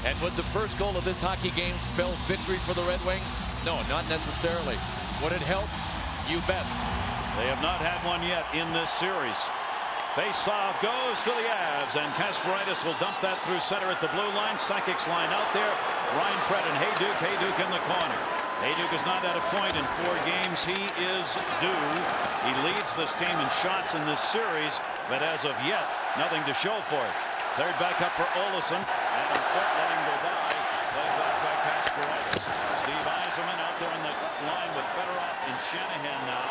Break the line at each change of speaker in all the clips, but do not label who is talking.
And would the first goal of this hockey game spell victory for the Red Wings? No, not necessarily. Would it help? You bet.
They have not had one yet in this series. Face-off goes to the Avs, and Kasparaitis will dump that through center at the blue line. Sakic's line out there. Ryan Prett and Hayduk. Hayduk in the corner. Hayduk is not at a point in 4 games. He is due. He leads this team in shots in this series, but as of yet, nothing to show for it. Third back up for Olofsson. Adam Foote letting go by. Played back by Kasparaitis. Steve Yzerman out there on the line with Fedorov and Shanahan now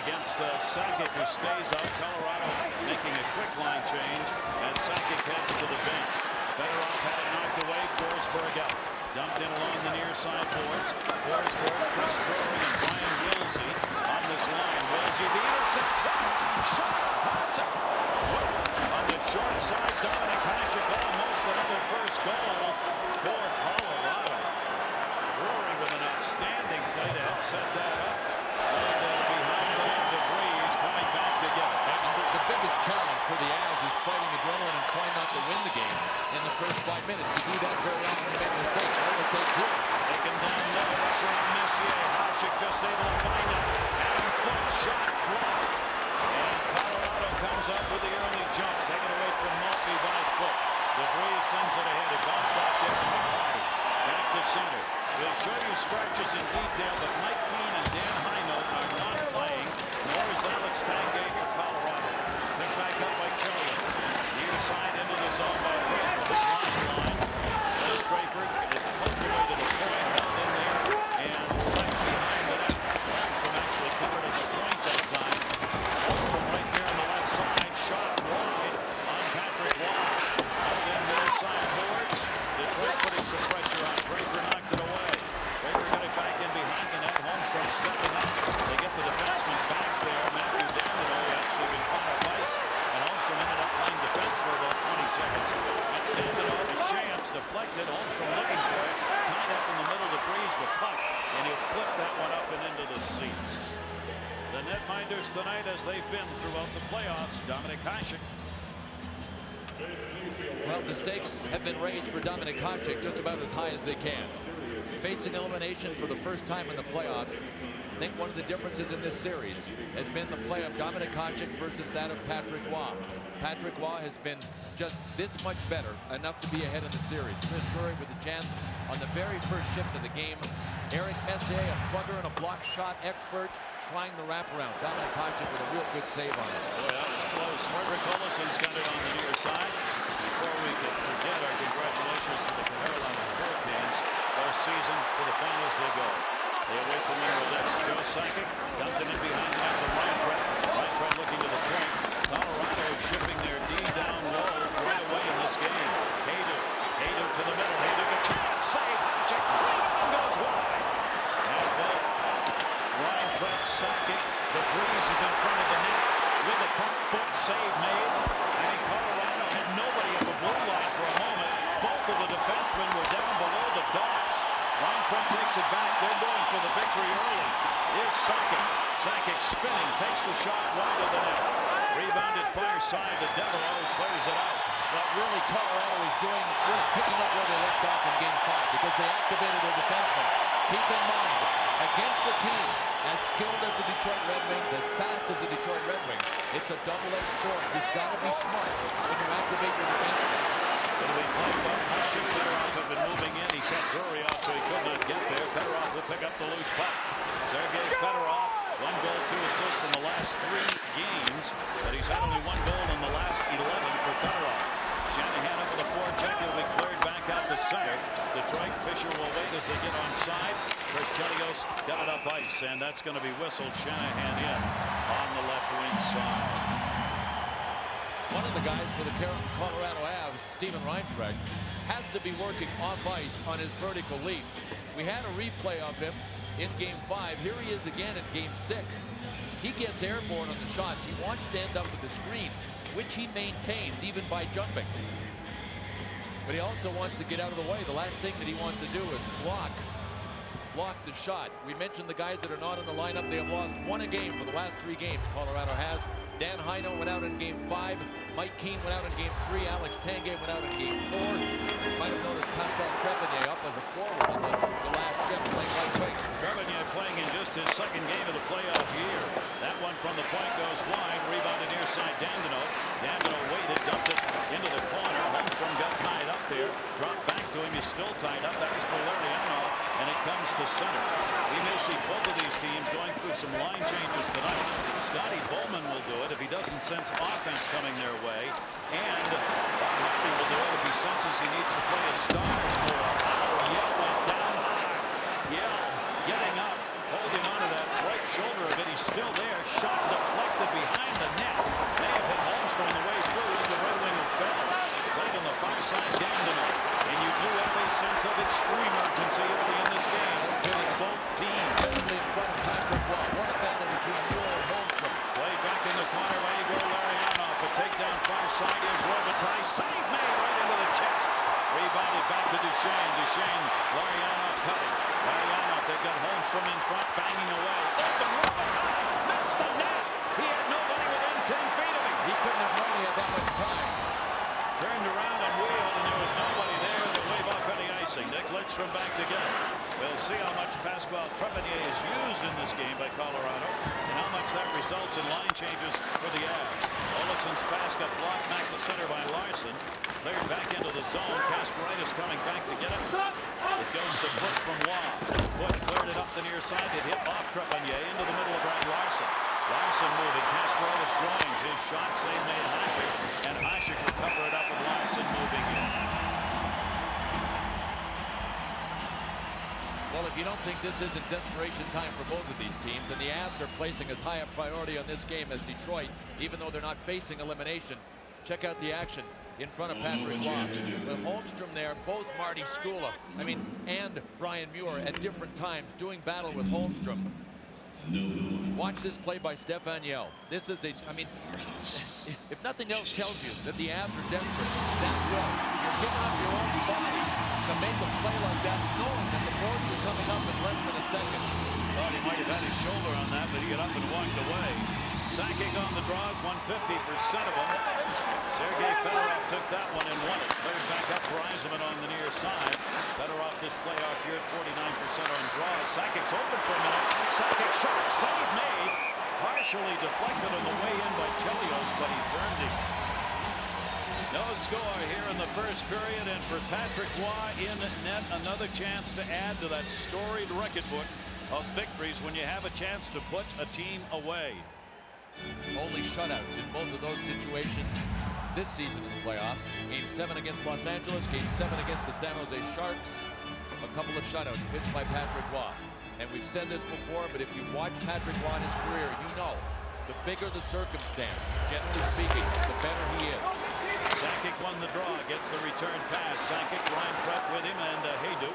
against Sakic, who stays out. Colorado making a quick line change as Sakic heads to the bench. Fedorov had it knocked away. Forsberg out. Dumped in along the near side boards. Forsberg, Chris Drury, and Brian Wilsey on this line. Wilsey, the intercept. Shot. Hudson. On the short side, Dominic Hasek almost another first goal for Colorado. Drury with an outstanding play to help set that up. And behind Ryan DeVries coming back to get it.
And the biggest challenge for the Avs is fighting adrenaline and trying not to win the game in the first 5 minutes. You do that very often and make mistakes. No mistakes here.
Taken down low, pressure on Messier. Hasek just able to find it. Adam Foote, shot blocked. And Colorado comes up with the early jump, taken away from Maltby by Foote. DeVries sends it ahead. It bounced off Darren McCarty. Back to center. We'll show you stretches in detail, but Mike Keane and Dan Heino are not playing, nor is Alex Tangay for Colorado. Picked back up by Chillian. Near side into the zone by Draper. This last line. As Draper is poked away to the point, held in there, and right behind the net. From actually covered at the point that time. From right there on the left side, shot wide on Patrick Waugh. Held in near side boards. Detroit putting some pressure on. Draper knocked it away. Draper got it back in behind the net. Holmstrom stepping up. They get the defenseman back there. Matthew Dandino actually been caught off ice, and Holmstrom ended up playing defense for about 20 seconds. That's Dandino, a chance, deflected. Holmstrom looking for it. Tied up in the middle to Breeze the puck, and he'll flip that one up and into the seats. The netminders tonight, as they've been throughout the playoffs, Dominic Hasek.
Well, the stakes have been raised for Dominic Hasek just about as high as they can. Facing elimination for the first time in the playoffs, I think one of the differences in this series has been the play of Dominic Hasek versus that of Patrick Waugh. Patrick Waugh has been just this much better, enough to be ahead in the series. Chris Drury with a chance on the very first shift of the game. Eric Messier, a plugger and a block shot expert, trying the wraparound. Dominic Hasek with a real good save on it.
Boy, that was close. Margaret Olofsson's got it on the near side. Before we could forget our congratulations to the Carolina Hurricanes. Their season to the finals they go. They await the winner of this. Joe Sakic dumped it in behind the net from Ryan Prett. Ryan Prett looking to the point. Colorado shipping their D down low right away in this game. Hayduk. Hayduk to the middle. Hayduk a chance. Save. Check. Goes wide. And both Ryan Prett, Sakic. DeVries is in front of the net with a puck foot save made. And Colorado had nobody at the blue line for a moment. Both of the defensemen were down below the dots. Ryan Prett takes it back. They're going for the victory early. Here's Sakic. Sakic spinning, takes the shot wide of the net. Rebounded far side. The Devil always clears it out.
What really Colorado is doing, really picking up where they left off in Game 5 because they activated their defensemen. Keep in mind, against a team as skilled as the Detroit Red Wings, as fast as the Detroit Red Wings, it's a double-edged sword. You've got to be smart when you activate your defensemen.
It'll be played by Hasek. Fedorov had been moving in. He cut Drury out, so he could not get there. Fedorov will pick up the loose puck. Sergei Fedorov, 1 goal, 2 assists in the last 3 games, but he's had only 1 goal in the last 11 for Fedorov. Shanahan up with a forecheck. He'll be cleared back out to center. Detroit, Fisher will wait as they get on side. Chris Chelios got it up ice, and that's going to be whistled. Shanahan in on the left wing side.
One of the guys for the Colorado Avs, Steven Reinprecht, has to be working off ice on his vertical lead. We had a replay of him in Game 5. Here he is again in Game 6. He gets airborne on the shots. He wants to end up with the screen, which he maintains even by jumping. But he also wants to get out of the way. The last thing that he wants to do is block the shot. We mentioned the guys that are not in the lineup. They have lost 1 a game for the last 3 games. Colorado has. Dan Heino went out in Game 5. Mike Keane went out in Game 3. Alex Tangay went out in Game 4. You might have noticed Pascal Trepanier up as a forward in the last shift playing right wing.
Trepanier playing in just his second game of the playoff year. That one from the point goes wide. Rebounded near side Dandino. Dandino waited, dumped it into the corner. Holmstrom got tied up there. Dropped back to him. He's still tied up. That was for Lariano. And it comes to center. We may see both of these teams going through some line changes tonight. Scotty Bowman will do it if he doesn't sense offense coming their way. And Bob Harvey will do it if he senses he needs to play a Stars more. Yell went down hard. Yell getting up, holding on to that right shoulder of it. He's still there. Shot deflected behind the net. May have hit Holmstrom on the way through. The right winger fell. Played on the far side down tonight. And you do have a sense of extreme urgency early in this game. Hitting both teams.
Especially in front of Patrick Waugh. What a battle between Muir and Holmstrom.
Play back in the corner by Igor Larionov. A takedown far side is Robitaille. Save made right into the chest. Rebounded back to Duchesne. Duchesne, Larionov cutting. Larionov, they've got Holmstrom in front, banging away. Open Robitaille missed the net. He had nobody within 10 feet of him.
He couldn't have known he had that much time.
Turned around and wheeled, and there was nobody there to wave off any icing. Nick Lidstrom back together. We'll see how much Pascal Trepanier is used in this game by Colorado and how much that results in line changes for the Avs. Olison's pass got blocked back to center by Larson. Cleared back into the zone. Kasparaitis coming back to get it. It goes to Foot from Waugh. Foot cleared it up the near side. It hit off Trepanier into the middle of Brad Larson. Larson moving. Kasparaitis joins. His shot save made Hasek. And Hasek will cover it up with Larson moving in.
Well, if you don't think this isn't desperation time for both of these teams, and the Avs are placing as high a priority on this game as Detroit, even though they're not facing elimination, check out the action in front of Patrick Waugh. With Holmstrom there, both Marty Skula, and Brian Muir at different times doing battle with Holmstrom. Watch this play by Stefan Yell. This is if nothing else tells you that the Avs are desperate, that's well. You're giving up your own body to make a play like that, knowing that the boards are coming up in less than a second.
Thought he might have had his shoulder on that, but he got up and walked away. Sakic on the draws, 150% of them. Sergei Fedorov took that one and won it. Cleared back up for Yzerman on the near side. Fedorov this playoff year at 49% on draws. Sakic's open for a minute. Sakic shot, save made. Partially deflected on the way in by Chelios, but he turned it. No score here in the first period, and for Patrick Waugh in net, another chance to add to that storied record book of victories when you have a chance to put a team away.
Only shutouts in both of those situations this season in the playoffs. Game 7 against Los Angeles, Game 7 against the San Jose Sharks. A couple of shutouts pitched by Patrick Waugh. And we've said this before, but if you watch Patrick Waugh in his career, you know the bigger the circumstance, generally speaking, the better he is.
Sakic won the draw, gets the return pass. Sakic, Ryan Frett with him, and Hayduk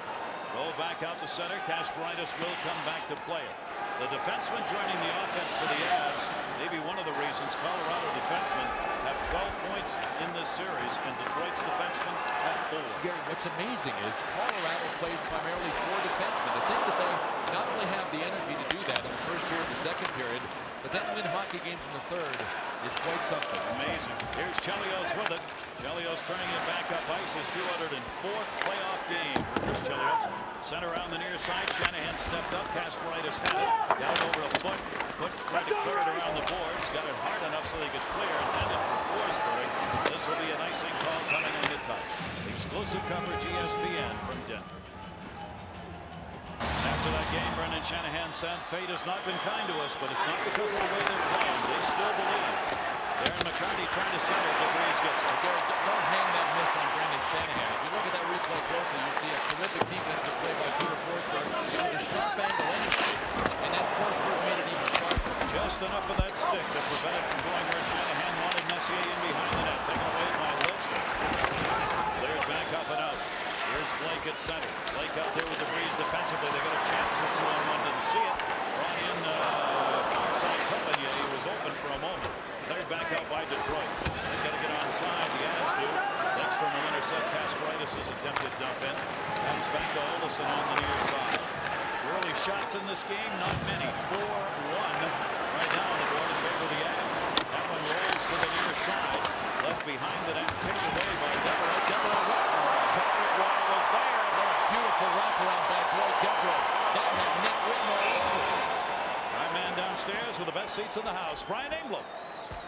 roll back out the center. Kasparaitis will come back to play it. The defenseman joining the offense for the Avs, maybe one of the reasons Colorado defensemen have 12 points in this series, and Detroit's defensemen have 4.
Gary, what's amazing is Colorado plays primarily 4 defensemen. To think that they not only have the energy to do that in the first period, the second period, but then win hockey games in the third is quite something.
Amazing. Here's Chelios with it. Chelios turning it back up ice, his 204th playoff game for Chris Chelios. Center around the near side. Shanahan stepped up. Kasparaitis had it. Got it over a foot. Foot tried to clear it around the boards. Got it hard enough so they could clear. Intended for Forsberg. This will be an icing call coming into touch. Exclusive coverage ESPN from Denver. After that game, Brendan Shanahan said, fate has not been kind to us, but it's not because of the way they're playing. They still believe. Darren McCarty trying to center. DeVries gets it.
Don't hang that miss on Brendan Shanahan. If you look at that replay closely, you see a terrific defensive play by Peter Forsberg. It was a sharp angle anyway, and then Forsberg made it even sharper.
Just enough of that stick to prevent it from going where Shanahan wanted. Messier in behind the net. Taken away by Lidstrom. Clears back up and out. Here's Blake at center. Blake out there with DeVries defensively. They got a chance for 2-on-1. Didn't see it. Brought in far side Trepanier. He was open for a moment. Cleared back out by Detroit. They got to get onside. The Avs do. Lidstrom will intercept Kasparaitis' attempted dump in. Comes back to Olison on the near side. Early shots in this game, not many. 4-1 right now on the board in favor of the Avs. That one rolls to the near side. Left behind the net. Picked away by Devereaux. Patrick Waugh was is there.
What a beautiful wraparound by Boyd Devereaux. That had Nick written all over it.
Our man downstairs with the best seats in the house, Brian Engblom.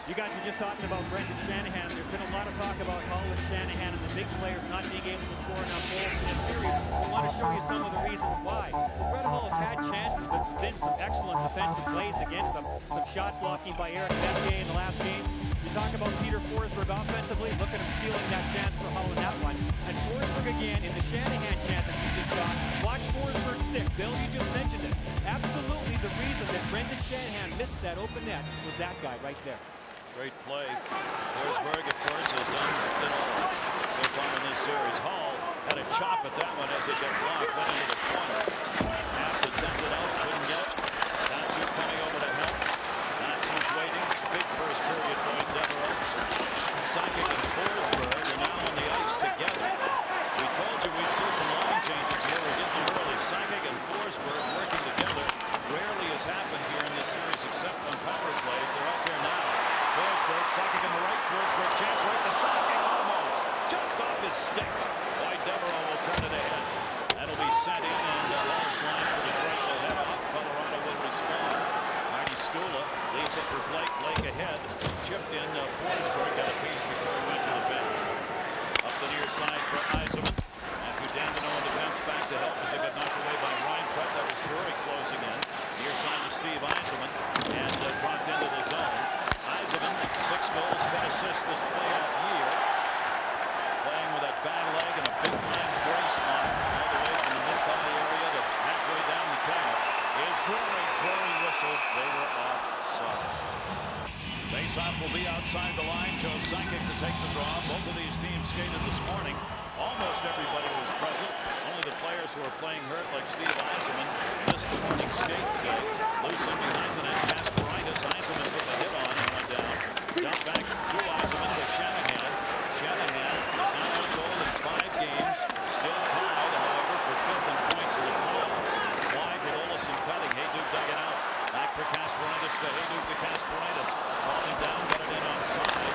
You guys were just talking about Brendan Shanahan. There's been a lot of talk about Hull and Shanahan and the big players not being able to score enough goals in this series. I want to show you some of the reasons why. Red Hull has had chances, but it's been some excellent defensive plays against them. Some shot blocking by Eric Messier in the last game. You talk about Peter Forsberg offensively. Look at him stealing that chance for Hull in that one. And Forsberg again in the Shanahan chance that you just saw. Watch Forsberg stick. Bill, you just mentioned it. Absolutely the reason that Brendan Shanahan missed that open net was that guy right there.
Great play. Forsberg, of course, has done it all so far in this series. Hall had a chop at that one as it got blocked, went into the corner. Pass attempted out, couldn't get it. Natsu coming over to help. Natsu's waiting. Big first period by Devereaux. Sakic and Forsberg are now on the ice together. We told you we'd see some line changes here. We did them early. Sakic and Forsberg working together. Rarely has happened here in this series except on power plays. They're up there now. Forsberg, Sakic in the right, Forsberg chance right to Sakic, almost just off his stick. Boyd Devereaux will turn it ahead. That'll be sent in, and Hall's line for Detroit will head off. Colorado will respond. Marty Skula leaves it for Blake. Blake ahead, chipped in. Forsberg got a piece before he went to the bench. Up the near side for Yzerman. Matthew Dandino on the bench back to help as it got knocked away by Reinfeldt. That was Drury closing in. Near side to Steve Yzerman, and dropped into the zone. Yzerman, 6 goals, 10 assists this playoff year. Playing with that bad leg and a big-time brace on it, all the way from the mid-thigh area to halfway down the calf. Is Drury. Drury whistled. They were offside. Faceoff will be outside the line. Joe Sakic to take the draw. Both of these teams skated this morning. Almost everybody was present. Only the players who are playing hurt, like Steve Yzerman, missed the morning skate today. Loose in behind the net. Kasparaitis. Yzerman took a hit on and went down. Dump back to Yzerman to Shanahan. Shanahan has not had a goal in 5 games. Still tied, however, for 5th in points in the playoffs. Wide with Olsen cutting. Heyduk dug it out. Back for Kasparaitis to Heyduk to Kasparaitis. Falling down, got it in onside.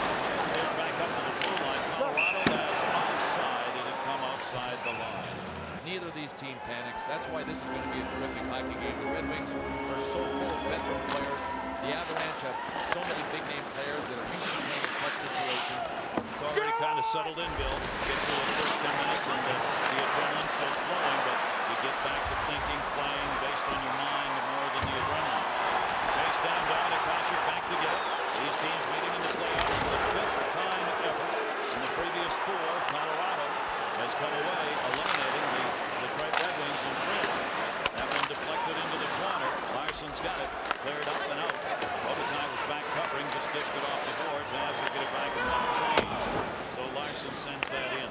Cleared back up to the blue line. Colorado has onside. It had come outside the line.
Neither of these team panics. That's why this is going to be a terrific hockey game. The Red Wings are so full of veteran players. The Avalanche have so many big-name players that are usually playing in clutch situations.
It's already kind of settled in, Bill. Get through the first 10 minutes and the adrenaline still flowing, but you get back to thinking, playing based on your mind more than the adrenaline. Chase down, Dominic Hasek back to get it. These teams meeting in the playoffs for the 5th time ever. In the previous 4, Colorado has come away, eliminating the Detroit Red Wings in 3. That one deflected into the corner. Larson's got it. Cleared up and out. Robitaille was back covering, just dished it off the boards. Now he'll get it back in one change. So Larson sends that in.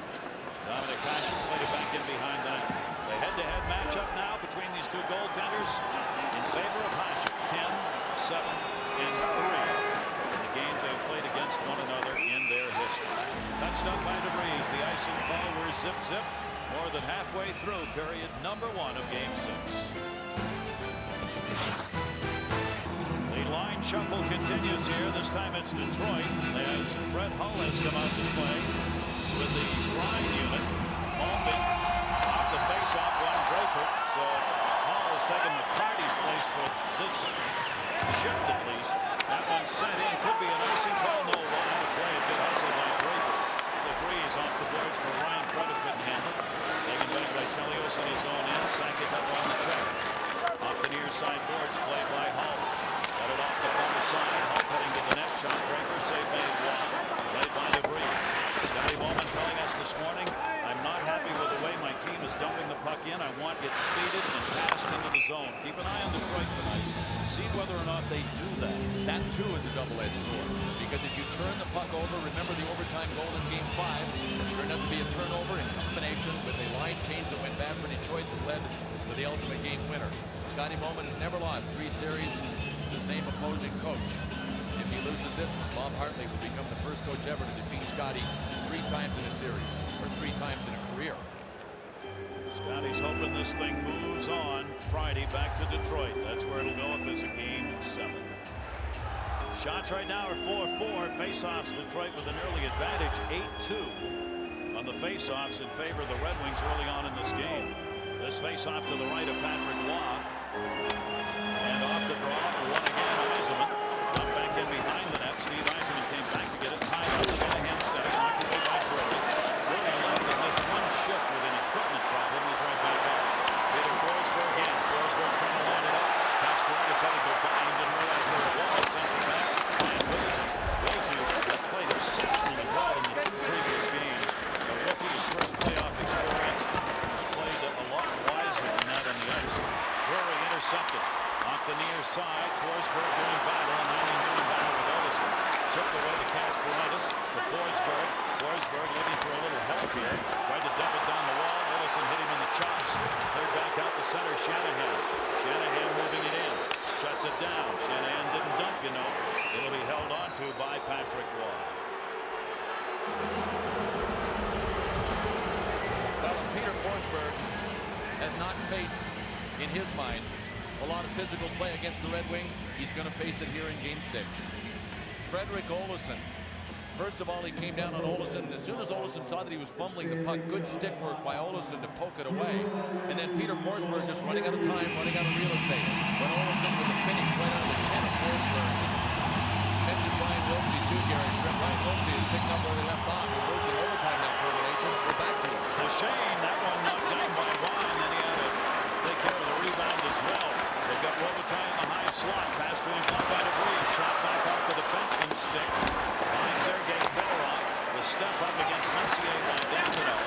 Dominic Hasek played it back in behind the net. The head-to-head matchup now between these two goaltenders in favor of Hasek. 10, 7, and 3. In the games they've played against one another in their history. Touched up by DeVries. The icing ball. We're zip-zip. More than halfway through period number 1 of game 6. The line shuffle continues here. This time it's Detroit as Brett Hull has come out to play with the Ryan unit. Malkin off the face-off one Draper. So Hull has taken McCarty's place for this shift at least. That one sent in. Could be an icing call. No, one out of play. A good hustle by Draper. The breeze off the boards for Ryan Credit couldn't handle. Taken back by Chelios in his own end. Sakic up on the check. Off the near side boards, played by Hull. Got it off the far side. Hull cutting to the net. Shot breaker. Save made wide. Played by DeVries. Scotty Bowman telling us this morning, I'm not happy with the way my team is dumping the puck in. I want it speeded and passed into the zone. Keep an eye on Detroit tonight. See whether or not they do that.
That, too, is a double-edged sword. Because if you turn the puck over, remember the overtime goal in Game 5, it turned out to be a turnover in combination with a line change that went bad for Detroit that led to the ultimate game winner. Scotty Bowman has never lost 3 series to the same opposing coach. If he loses this one, Bob Hartley will become the first coach ever to defeat Scotty 3 times in a series, or 3 times in a career.
Scotty's hoping this thing moves on Friday back to Detroit. That's where it'll go if it's a game 7. Shots right now are 4-4. Face-offs Detroit with an early advantage, 8-2. on the faceoffs in favor of the Red Wings early on in this game. This faceoff to the right of Patrick Waugh. And off the draw, one again, Yzerman. Got back in behind the net. Steve Yzerman came back to get it. Tied up. Shanahan set it. Knocked away by Brody. Brody left on this one shift with an equipment problem. He's right back out. Peter Forsberg in. Forsberg trying to line it up. Kasparov had to go by and didn't realize where it was. Sends it back. And Wilson. Wilson has played exceptionally well in the two previous games. The rookie's first playoff experience. He's played a lot wiser than that on the ice. Drury intercepted. Off the near side. Forsberg doing battle. And now he's doing battle with Olsen. Chipped away to Kasparov. To Forsberg. Forsberg looking for a little help here. Tried to dump it down the wall. Olsen hit him in the chops. Cleared back out the center. Shanahan. Shanahan moving it in. Shuts it down. Shanahan didn't dump, you know. It'll be held on to by Patrick Waugh.
Well, Peter Forsberg has not faced, in his mind, a lot of physical play against the Red Wings. He's going to face it here in Game 6. Frederick Olsen. First of all, he came down on Olsen. As soon as Olsen saw that he was fumbling the puck, good stick work by Olsen to poke it away. And then Peter Forsberg just running out of time, running out of real estate. But Olsen with a finish right on the chin of Forsberg. Mentioned Ryan Wilsey too, Gary. Ryan Wilsey has picked up where they left off. He worked in overtime now for elimination. We're back to it.
To Shane, that one knocked down by Vaughn, and he had to take care of the rebound as well. They got Robitaille in the high slot. Pass to him by DeVries. Shot back off the defenseman's stick by Sergei Fedorov. The step up against Messier by Danilo.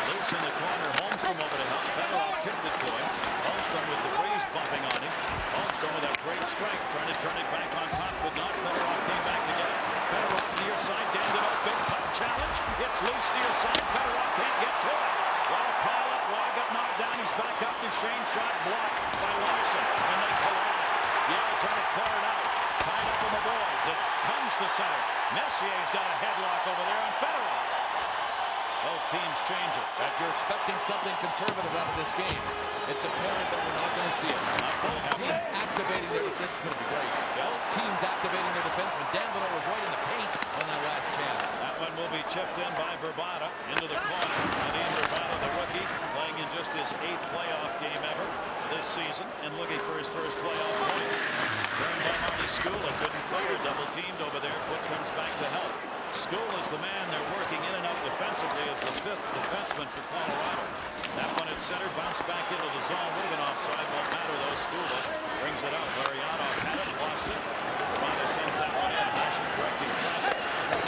Loose in the corner. Holmstrom over to help. Fedorov kicked it to him. Holmstrom with DeVries bumping on him. Holmstrom with that great strike. Trying to turn it back on top, but not. Fedorov came back to get it. Fedorov near side. Danilo. Big puck challenge. It's loose near side. Fedorov can't get to it. Waugh pile up. Waugh got knocked down. He's back up to Shane. Shot blocked by Larson. And they collide. Yeah, trying to clear it out. Tied up in the boards. It comes to center. Messier's got a headlock over there on Fedorov. Both teams change it.
If you're expecting something conservative out of this game, it's apparent that we're not going to see it. Both teams activating their defense. This is going to be great. Both teams activating their defensemen. Danilo was right in the paint on that last chance.
That one will be chipped in by Verbata into the corner. Nadine Verbata, the rookie, playing in just his 8th playoff game ever this season and looking for his first playoff point. Turned by Marty Skula. Couldn't clear. Double teamed over there. Foot comes back to help. Skula is the man they're working in and out defensively as the 5th defenseman for Colorado. That one at center, bounced back into the zone. Would have been offside. Won't matter though. Skula brings it up. Mariano had it, lost it. Verbata sends that one in. Hassan correcting traffic.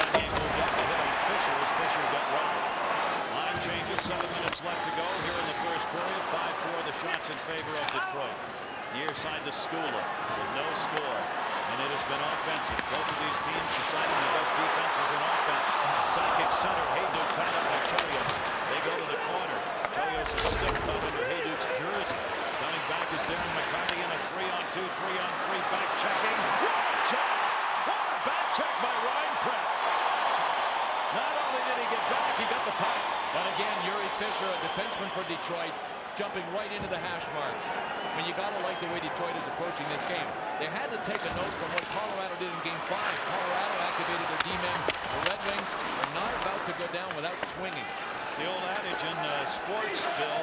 That game moved up to hit on Fisher as Fisher got robbed. Line changes. 7 minutes left to go here in the first period. 5-4 the shots in favor of Detroit. Near side to Skula with no score. And it has been offensive. Both of these teams deciding the best defenses in offense. Sakic center. Hayduk tied up by Chelios. They go to the corner. Chelios is stiffed up under Hayduk's jersey. Coming back is Darren McCarty in a 3-on-2, 3-on-3 back checking. Check! Back check by Ryan Pratt. Not only did he get back, he got the puck.
But again, Yuri Fisher, a defenseman for Detroit, jumping right into the hash marks. I mean, you got to like the way Detroit is approaching this game. They had to take a note from what Colorado did in Game 5. Colorado activated their D-men. The Red Wings are not about to go down without swinging.
It's the old adage in sports, Bill,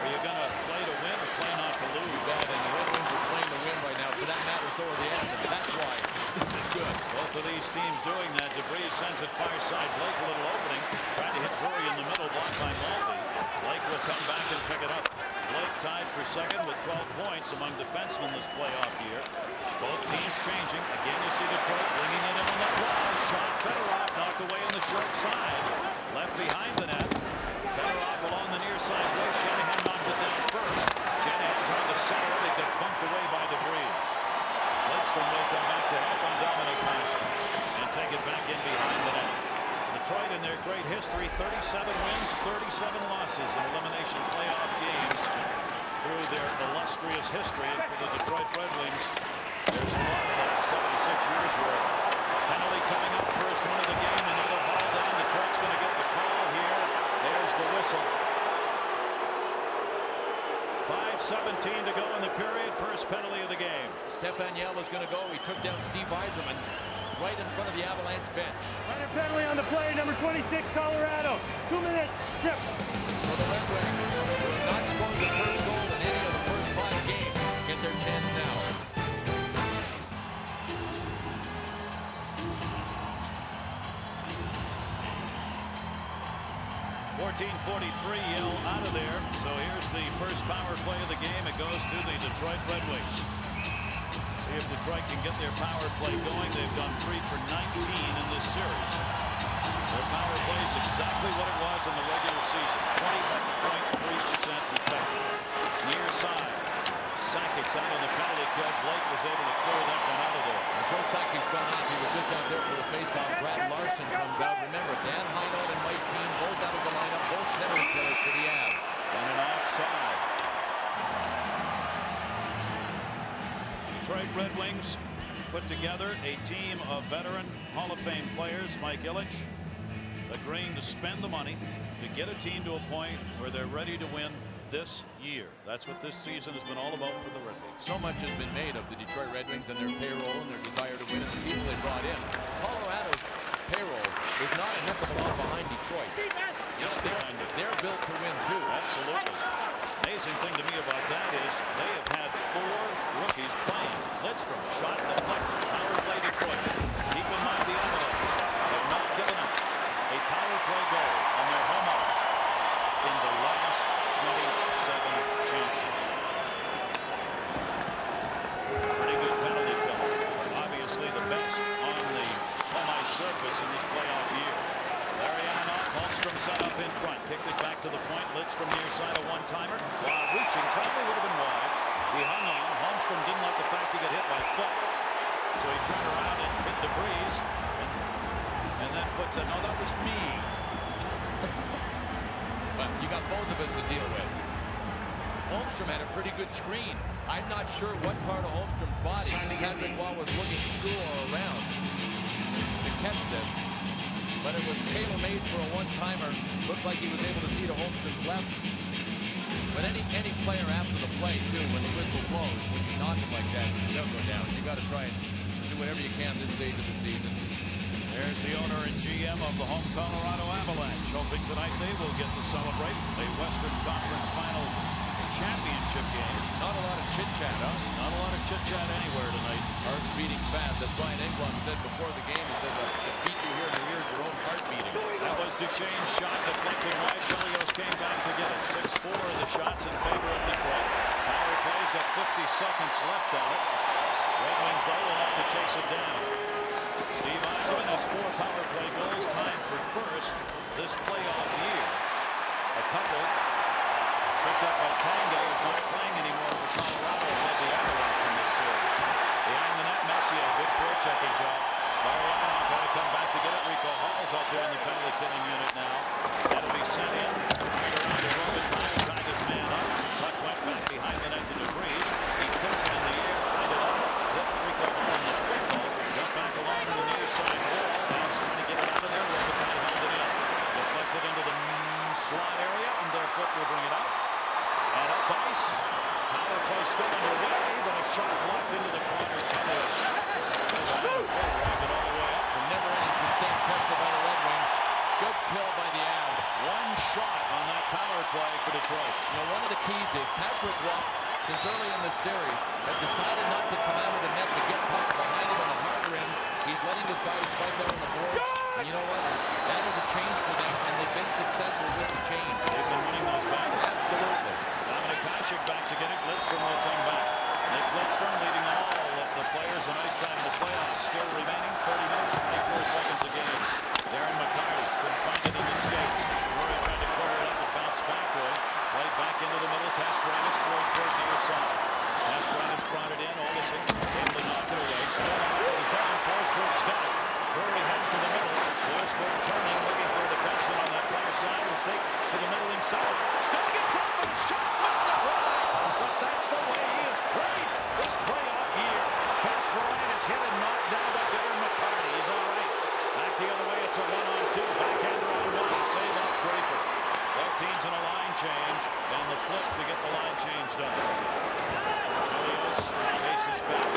are you going to play to win or play not to lose?
You bet, and the Red Wings are playing to win right now. For that matter, so are the Avs, and that's why this is good.
Both of these teams doing that. DeVries sends it far side. Blake a little opening. Trying to hit Drury in the middle, blocked by Maltby. Blake will come back and pick it up. Blake tied for second with 12 points among defensemen this playoff year. Both teams changing. Again, you see Detroit bringing it in on the wall. Shot Fedorov knocked away on the short side. Left behind the net. Fedorov along the near side. Blake Shanahan knocked it down first. Shanahan trying to center it. It got bumped away by DeVries. Lidstrom will come back to help on Dominic Hasek and take it back in behind the net. Detroit in their great history, 37 wins, 37 losses in elimination playoff games through their illustrious history. And for the Detroit Red Wings, there's a lot of that 76 years worth. Penalty coming up, first one of the game, another ball down. Detroit's going to get the call here. There's the whistle. 5:17 to go in the period. First penalty of the game.
Stefan Yell is going to go. He took down Steve Yzerman right in front of the Avalanche bench.
Minor penalty on the play, number 26, Colorado. 2 minutes, chip.
For the Red Wings, who have not scored the first goal in any of the first 5 games, get their chance now.
14:43, Yell out of there. So here's the first power play of the game. It goes to the Detroit Red Wings. See if Detroit can get their power play going. They've gone 3 for 19 in this series. Their power play is exactly what it was in the regular season. 20.3% effective. Near side. Sakic's out on the penalty kill. Blake was able to clear that one out of there.
Joe Sakic's gone off. He was just out there for the faceoff. Brad Larson comes out. Remember, Dan Heinold and Mike Keane both out of the lineup. Both penalty killers for the Avs.
And an offside. Detroit Red Wings put together a team of veteran Hall of Fame players. Mike Ilitch agreeing to spend the money to get a team to a point where they're ready to win this year. That's what this season has been all about for the Red Wings.
So much has been made of the Detroit Red Wings and their payroll and their desire to win and the people they brought in. Colorado's payroll is not a heck of a lot behind Detroit's.
Just behind it.
They're built to win too.
Absolutely. Amazing thing to me about that is they have had 4 rookies playing. Lidstrom, shot deflected, power play Detroit. Keep in mind the Avalanche have not given up a power play goal on their home ice in the last 27 chances. Pretty good penalty kill. Obviously the best on the home ice surface in this playoff year. Larionov, Holmstrom set up in front. Kicked it back to the point. Lidstrom near side, a one-timer. While reaching, probably would have been wide. He hung on. Holmstrom didn't like the fact he got hit by Foot. So he turned around and hit the breeze. And then Foot said, no, that was me.
But you got both of us to deal with. Holmstrom had a pretty good screen. I'm not sure what part of Holmstrom's body Patrick Waugh was looking through or around to catch this. But it was tailor-made for a one-timer. Looked like he was able to see to Holmstrom's left. But any player after the play, too, when the whistle blows, when you knock him like that, they'll go down. You got to try and do whatever you can this stage of the season.
There's the owner and GM of the home Colorado Avalanche, hoping tonight they will get to celebrate a Western Conference Final championship game.
Not a lot of chit-chat, huh?
Not a lot of chit-chat anywhere tonight.
Heart's beating fast. As Brian Englund said before the game, he said, the beat you hear in the ear is your own heart beating.
That was Duchesne's shot deflected wide. Chelios came back to get it. 6-4 of the shots in favor of Detroit. Power play's got 50 seconds left on it. Red Wings, though, will have to chase it down. Steve Yzerman has 4 power play goals, tied for first this playoff year. A couple picked up by Tonga, who's not playing anymore for Colorado, led the Avalanche in this series. Behind the net, Messier, good forechecking job. Larionov got to come back to get it. Rico Hall's out there in the penalty killing unit now. That'll be sent in. Right around to Roman Time, tied his man up. Puck went back behind the net to DeVries. He puts it in the air, tied it up. Hit Rico Hall in the trickle. Got back along the near side wall. Now trying to get it out of there. Roman Time held it in. Deflected into the slot area, and their foot will bring it out. And up ice. Power play still underway, but a shot blocked into the corner. Chelios. All the way up.
And never any sustained pressure by the Red Wings. Good kill by the Avs.
One shot on that power play for Detroit.
You know, one of the keys is Patrick Waugh, since early in the series, has decided not to come out of the net to get pucks behind him on the hard rims. He's letting his guys fight out on the boards. And you know what? That is a change for them, and they've been successful with the change.
They've been winning those battles.
Absolutely.
Dominic Hasek back to get it. Lidstrom will come back. Nick Lidstrom leading all of the players in ice time in the playoffs. Still remaining 30 minutes, 24 seconds a game. Darren McCarty couldn't find it in his skates. Murray tried to clear it up and bounce back to it. Played back into the middle. Castranis throws towards the other side. Castranis brought it in. Olsen able to knock it away. Still on the design. Forsberg's got it. Murray heads to the middle. Forsberg turning, looking for a defenseman on that far side. Will take to the middle himself. Still gets up and shot. But that's the way he has played this playoff year. Castranis hit and knocked down by Darren McCarty. He's all right. Back the other way. It's a 1-on-2. Backhander on one. Save off Draper. Both teams in a line change. And the flip to get the line changed up. Chelios faces back.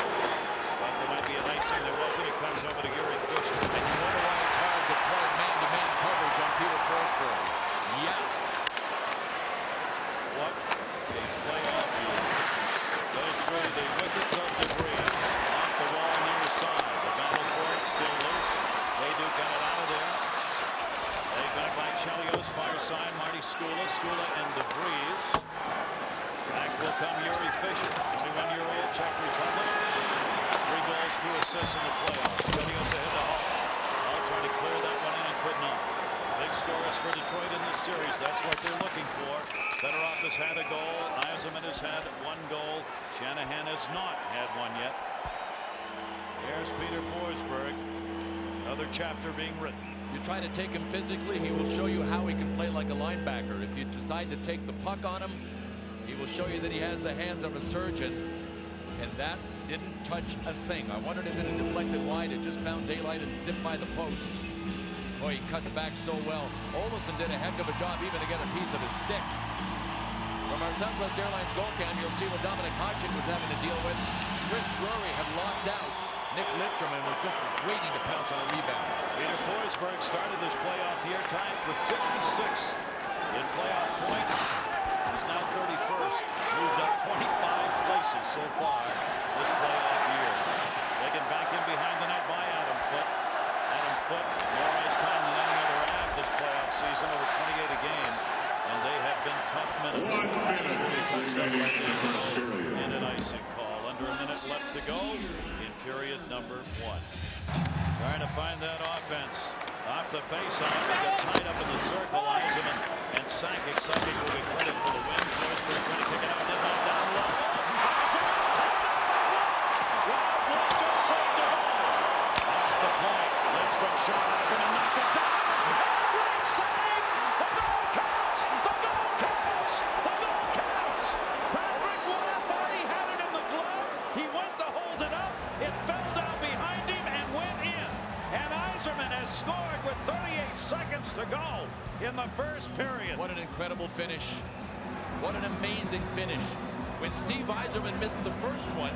But there might be an icing. There wasn't. It comes over to Yuri Fischer.
And you wonder why it's hard to play man-to-man coverage on Peter Forsberg. Yeah.
What a playoff year. Goes through the wickets of debris. Off the wall near side. The battle board still loose. They do get it out of there. They back by Chelios, far side. Marty Skula. Skula and DeVries. Back will come Yuri Fischer. 21-year-old Czech Republic. 3 goals, 2 assists in the playoffs. Chelios ahead to Hall. Hall trying to clear that one in and could not. Big scores for Detroit in this series. That's what they're looking for. Fedorov has had a goal. Yzerman has had 1 goal. Shanahan has not had one yet. Here's Peter Forsberg. Another chapter being written.
If you try to take him physically, he will show you how he can play like a linebacker. If you decide to take the puck on him, he will show you that he has the hands of a surgeon. And that didn't touch a thing. I wondered if it had deflected wide. It just found daylight and zipped by the post. Boy, he cuts back so well. Olofsson did a heck of a job even to get a piece of his stick. From our Southwest Airlines goal cam, you'll see what Dominic Hasek was having to deal with. Chris Drury had locked out. Nick Lidstrom was just waiting to pounce on a rebound.
Peter Forsberg started this playoff year tied for 56th in playoff points. He's now 31st. Moved up 25 places so far this playoff year. Taken back in behind the net by Adam Foote. Adam Foote, more ice time than any other Av this playoff season, over 28 a game. And they have been tough minutes. In an icing call. Under a minute left to go in period number 1. Trying to find that offense. Off the faceoff, they got tied up in the circle. Yzerman and Sakic. Sakic will be credit for the win. Forsberg trying to kick it out. Did not down low. Just saved it all. Off the point. Lidstrom shot. Yzerman knocked it down. Great save. The goal counts. The goal counts. The goal counts. Patrick Waugh thought he had it in the glove. He went to hold it up. It fell down behind him and went in. And Yzerman has scored with 38 seconds to go in the first period.
What an incredible finish. What an amazing finish. When Steve Yzerman missed the first one,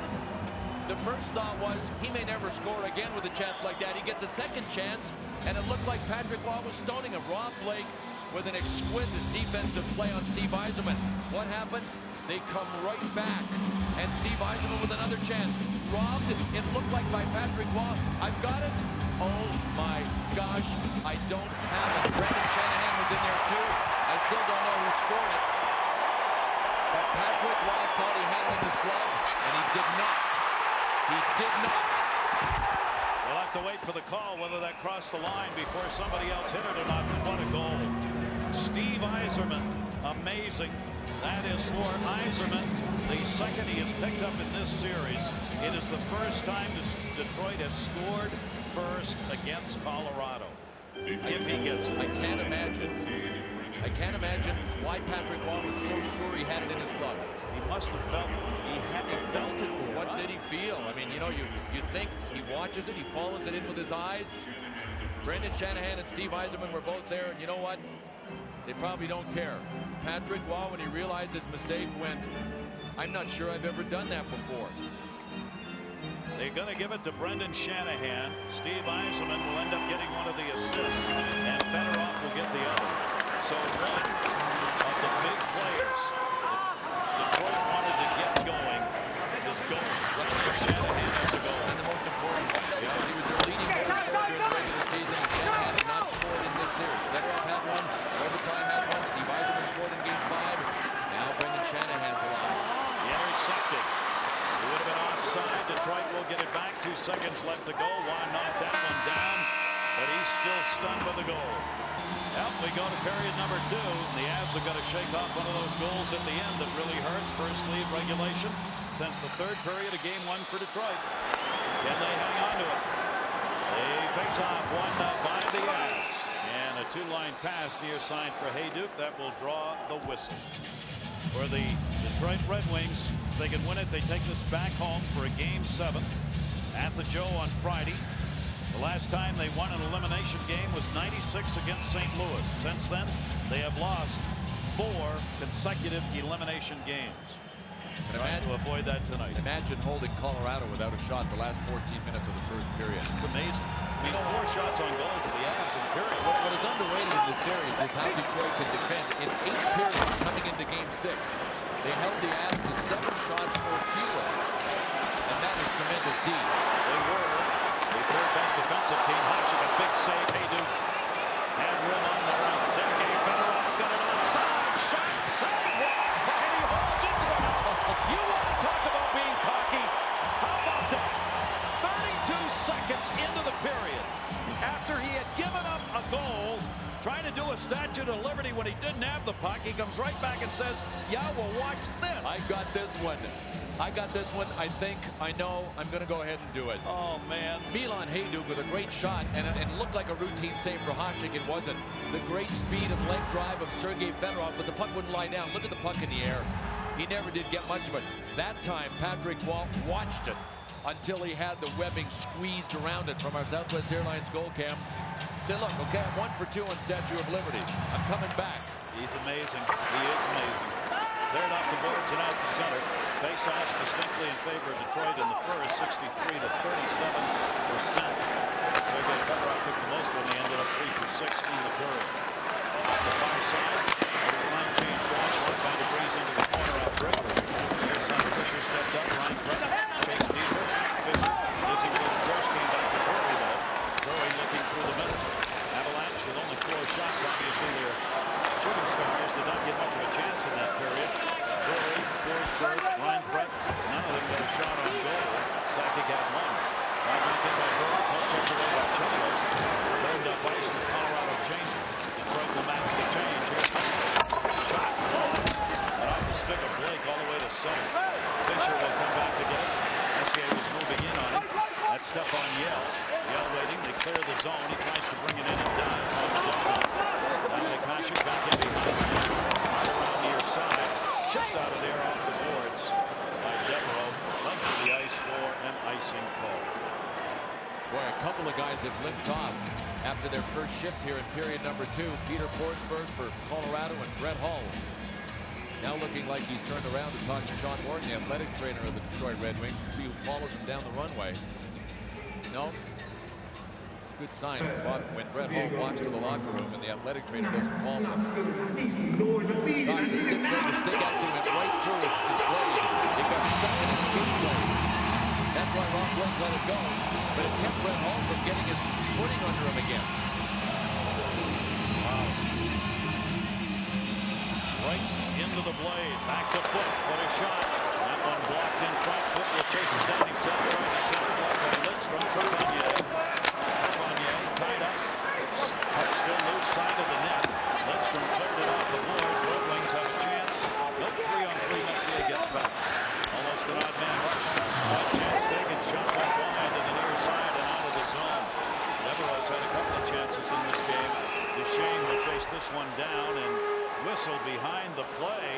the first thought was he may never score again with a chance like that. He gets a second chance, and it looked like Patrick Waugh was stoning him. Rob Blake with an exquisite defensive play on Steve Yzerman. What happens? They come right back, and Steve Yzerman with another chance. Robbed, it looked like by Patrick Waugh. I've got it. Oh my gosh, I don't have it. Brendan Shanahan was in there too. I still don't know who scored it. But Patrick Waugh thought he had it in his glove, and he did not. He did not.
We'll have to wait for the call whether that crossed the line before somebody else hit it or not. What a goal. Steve Yzerman, amazing. That is for Yzerman, the second he has picked up in this series. It is the first time Detroit has scored first against Colorado. If he gets it.
I can't imagine why Patrick Waugh was so sure he had it in his glove.
He must have felt it. He felt it there.
What did he feel? I mean, you know, you think he watches it, he follows it in with his eyes. Brendan Shanahan and Steve Yzerman were both there, and you know what? They probably don't care. Patrick Waugh, when he realized his mistake, went, I'm not sure I've ever done that before.
They're going to give it to Brendan Shanahan. Steve Yzerman will end up getting one of the assists, and Fedorov will get the other. So one of the big players that Detroit wanted to get going is going. Shanahan has a goal.
And the most important one, because he was their leading goal scorer during the regular season, and Shanahan had not scored in this series. Fedorov had one, Overtime had one, Steve Yzerman scored in Game 5. Now Brendan Shanahan's alive.
Intercepted. It would have been offside. Detroit will get it back. 2 seconds left to go. Waugh knocked that one down, but he's still stunned by the goal. Well, we go to period number 2. The Avs have got to shake off one of those goals at the end that really hurts. First lead regulation since the 3rd period of Game 1 for Detroit. Can they hang on to it? They face off one by the Avs. And a 2-line pass near side for Hayduk. That will draw the whistle. For the Detroit Red Wings, if they can win it, they take this back home for a Game 7 at the Joe on Friday. The last time they won an elimination game was '96 against St. Louis. Since then, they have lost 4 consecutive elimination games. Trying to avoid that tonight.
Imagine holding Colorado without a shot the last 14 minutes of the first period.
It's amazing. I mean, 4 shots on goal for the Avs in the period.
What is underrated in this series is how Detroit can defend. In 8 periods coming into Game 6, they held the Avs to 7 shots or fewer. And that is tremendous D.
They were the 3rd best defensive team. Hasek a big save. Haydu had room on the right. Sergei Fedorov's got it onside. Shot, save, and he holds it for now. You want to talk about being cocky? How about that? 32 seconds into the period, after he had given up a goal, trying to do a Statue of Liberty when he didn't have the puck, he comes right back and says, yeah, well, watch this.
I got this one. I think, I know, I'm going to go ahead and do it.
Oh, man.
Milan Hajduk with a great shot, and it looked like a routine save for Hasek. It wasn't. The great speed and leg drive of Sergei Fedorov, but the puck wouldn't lie down. Look at the puck in the air. He never did get much of it. That time, Patrick Walt watched it until he had the webbing squeezed around it from our Southwest Airlines goal cam. Said, look, okay, I'm 1 for 2 on Statue of Liberty. I'm coming back.
He's amazing. He is amazing. Cleared off the boards and out the center. Face-offs distinctly in favor of Detroit in the first, 63 to 37%. Sergei Fedorov took the most when he ended up 3 for 6 in the period. Off the far side, line change going. By the breeze into the corner off Draper. Here's Fisher stepped up. Ryan Brett chased Dieter. Fisher losing to Grossman back to Corey though. Corey looking through the middle. Avalanche with only 4 shots. Obviously their shooting stars did not get much of a chance in that period. Corey, Forsberg, Ryan Brett, none of them got a shot on goal. Sakic had 1. Right back in by Corey. Touched away by Chelios. Turned up ice and Colorado changed it. Detroit will match the change. Shot lost. And off the stick of Blake all the way to center. Fisher will come back to get it. Messier was moving in on it. That's Stefan Yell. Yell waiting. They clear the zone. He tries to bring it in and down. Dominic Hasek back in behind. Right around near side. Chips out of there off the boards by Devereaux. Length of the ice for an icing call.
Boy, a couple of guys have limped off after their first shift here in period number 2. Peter Forsberg for Colorado and Brett Hull. Now looking like he's turned around to talk to John Morton, the athletic trainer of the Detroit Red Wings, to see who follows him down the runway. No, it's a good sign when Brett Hull walks to the locker room and the athletic trainer doesn't follow him. Knocks the stick actually went right through his blade. It got stuck in his skate blade. That's why Ron Blake let it go, but it kept Brett Hull from getting his footing under him again.
Wow. Right into the blade, back to foot, what a shot. That one blocked in front. Foot will chase it down himself. Right to center, blocked by Lidstrom. Trepanier tied up. Puck still loose, side of the net. Lidstrom flipped it off the board. Red Wings have a chance. Nope, 3-on-3. Messier gets back. Almost an odd man rush. One chance taken. Shot went wide to the near side and out of the zone. Devereaux's had a couple of chances in this game. Duchesne will chase this one down and whistle behind the play.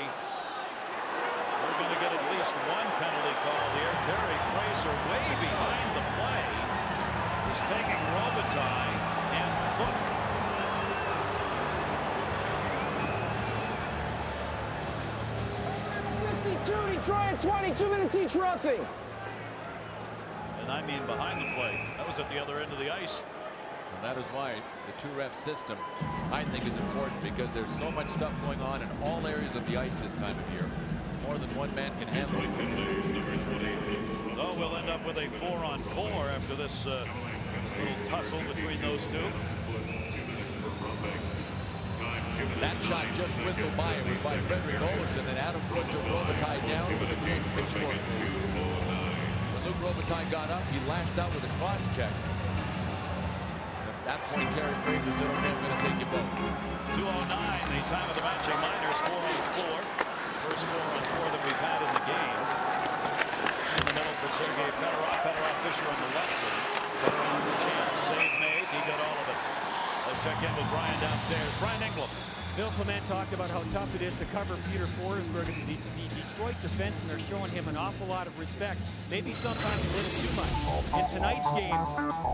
We're going to get at least 1 penalty call here. Terry Fraser way behind the play. He's taking Robitaille and Foot.
Detroit 20, 2 minutes each roughing.
And I mean behind the play. That was at the other end of the ice.
And that is why the 2-ref system, I think, is important, because there's so much stuff going on in all areas of the ice this time of year. More than one man can handle.
So we'll end up with a 4-on-4 after this little tussle between those two.
That shot just whistled by. It was by Frederick Olofsson, and Adam Foote took Robitaille down with a big pitchfork move. When Luc Robitaille got up, he lashed out with a cross check. At that point, Terry Fraser said, okay, I'm going to take you both.
2:09, the time of the matching. Miners 4-on-4. First 4-on-4 that we've had in the game. In the middle for Sergei Fedorov. Fedorov, Fisher on the left wing. Fedorov with a chance. Save made. He got all of it. Let's check in with Brian downstairs. Brian England.
Bill Clement talked about how tough it is to cover Peter Forsberg, and the Detroit defensemen are showing him an awful lot of respect, maybe sometimes a little too much. In tonight's game,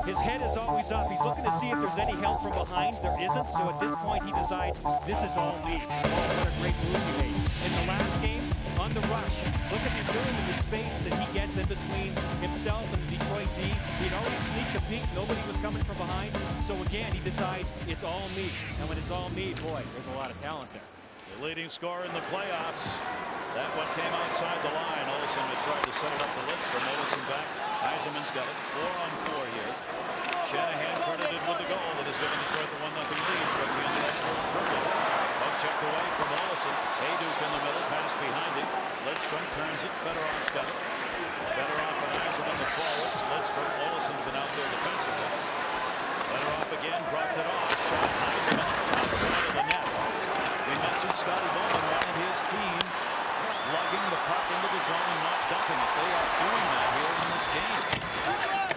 his head is always up. He's looking to see if there's any help from behind. There isn't, so at this point he decides, this is all me. Oh, what a great move he made. In the last game, on the rush, look at the ability, the space that he gets in between himself and the Detroit D. He'd already sneaked a peek. Nobody was coming from behind. So again, he decides, it's all me. And when it's all me, boy, there's a lot of talent there.
The leading scorer in the playoffs. That one came outside the line. Olsen had tried to set it up the list for Olsen back. Eisenman's got it. 4-on-4 here. Shanahan credited with the goal that has given Detroit the 1-0 lead towards the end of that first period. Puck checked away from Olsen. Hayduk in the middle. Pass behind him. Lidstrom turns it. Fedorov's got it. Fedorov and Eisenman the forwards. Lidstrom. Olsen's been out there defensively. Fedorov again dropped it off. Shot Eisenman outside of the net. We mentioned Scotty Bowman wanted his team lugging the puck into the zone and not dumping it. They are doing that here in this game.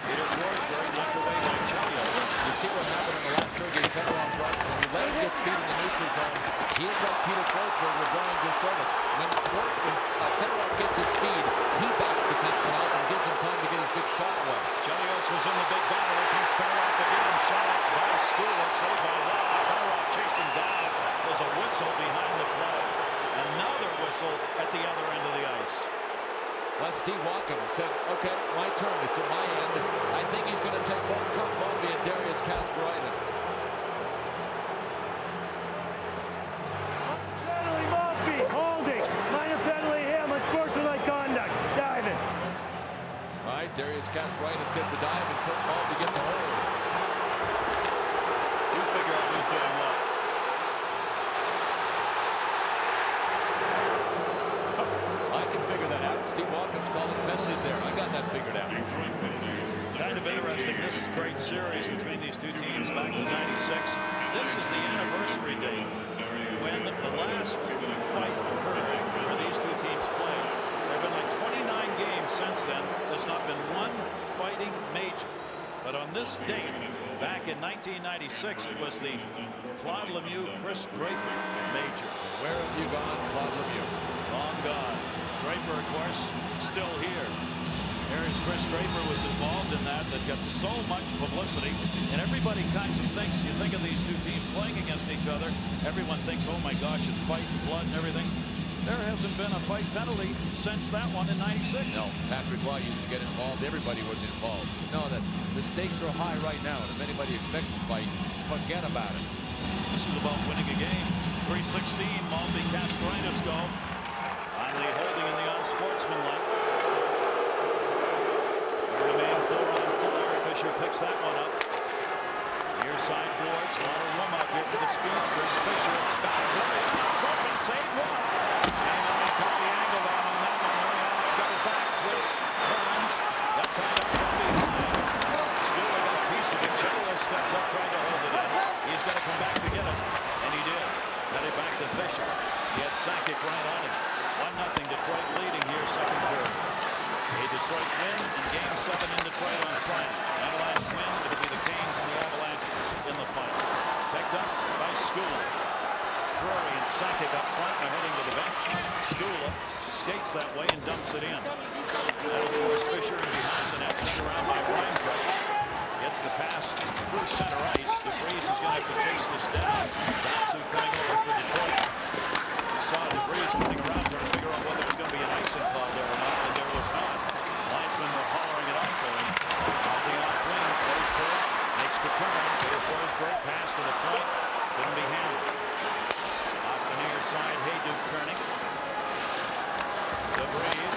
Peter Forsberg knocked away by Chelio.
You see what happened in the last third game. Fedorov runs, when he let him get speed in the neutral zone, he is like Peter Forsberg with Brian just showed us. When Fedorov gets his speed, he backs the defenseman out and gives him time to get his big shot away.
Chelios was in the big battle. Here comes Fedorov again. Shot up by Skula. Saved by Law. Fedorov chasing down. There's a whistle behind the play. Another whistle at the other end of the ice.
Well, Steve Walken said, okay, my turn. It's at my end. I think he's going to take both Kirk Mulvey and Darius Kasparaitis.
Penalty, Mulvey, holding. Minor penalty here, unsportsmanlike conduct. Diving.
All right, Darius Kasparaitis gets a dive and Kirk Mulvey gets a hold.
You figure out who's doing what.
I can figure that out. Steve Walken's calling penalties there. I got that figured out.
Kind of interesting. This great series between these two teams back to '96. This is the anniversary date when the last fight occurred where these two teams played. There have been like 29 games since then. There's not been one fighting major. But on this date, back in 1996, it was the Claude Lemieux-Chris Draper major.
Where have you gone, Claude Lemieux?
Long gone. Draper, of course, still here. Here's Chris Draper was involved in that got so much publicity, and everybody kind of thinks, you think of these two teams playing against each other, everyone thinks, oh my gosh, it's fight and blood and everything. There hasn't been a fight penalty since that one in '96.
No, Patrick Law used to get involved. Everybody was involved. No, the stakes are high right now. And if anybody expects to fight, forget about it.
This is about winning a game. 3:16, Mulvey, Kasparaitis go. Finally holding in the unsportsmanlike. Remain 4-on-4. Fisher picks that one up. Near side boards. A lot of room out here for the speedsters. Fisher back right. Open, save one. And I got the angle down on that one. Now got it back. Twist. Turns. Got tied up from behind. Skula got a piece of it. Chelios steps up trying to hold it in. He's going to come back to get it. And he did. Got it back to Fisher. He had Sakic right on him. 1-0 Detroit leading here, second period. A Detroit win in Game 7 in Detroit on Friday. Avalanche win. It'll be the Canes and the Avalanche in the final. Picked up by Skula. Drury and Sakic up front. They're heading to the bench. Skula skates that way and dumps it in. That'll force Fisher in behind the net. Turned around by Reinfeldt. Gets the pass through center ice. DeVries is going to have to chase this down. Datsu coming over for Detroit. We saw DeVries running around trying to figure out whether there's going to be an icing call there or not, and there was not. Linesmen were hollering it out for him. On the off wing, goes for it. Makes the turn. Peter Forsberg pass to the point. Couldn't be handled. Off the near side, Hayduk turning. DeVries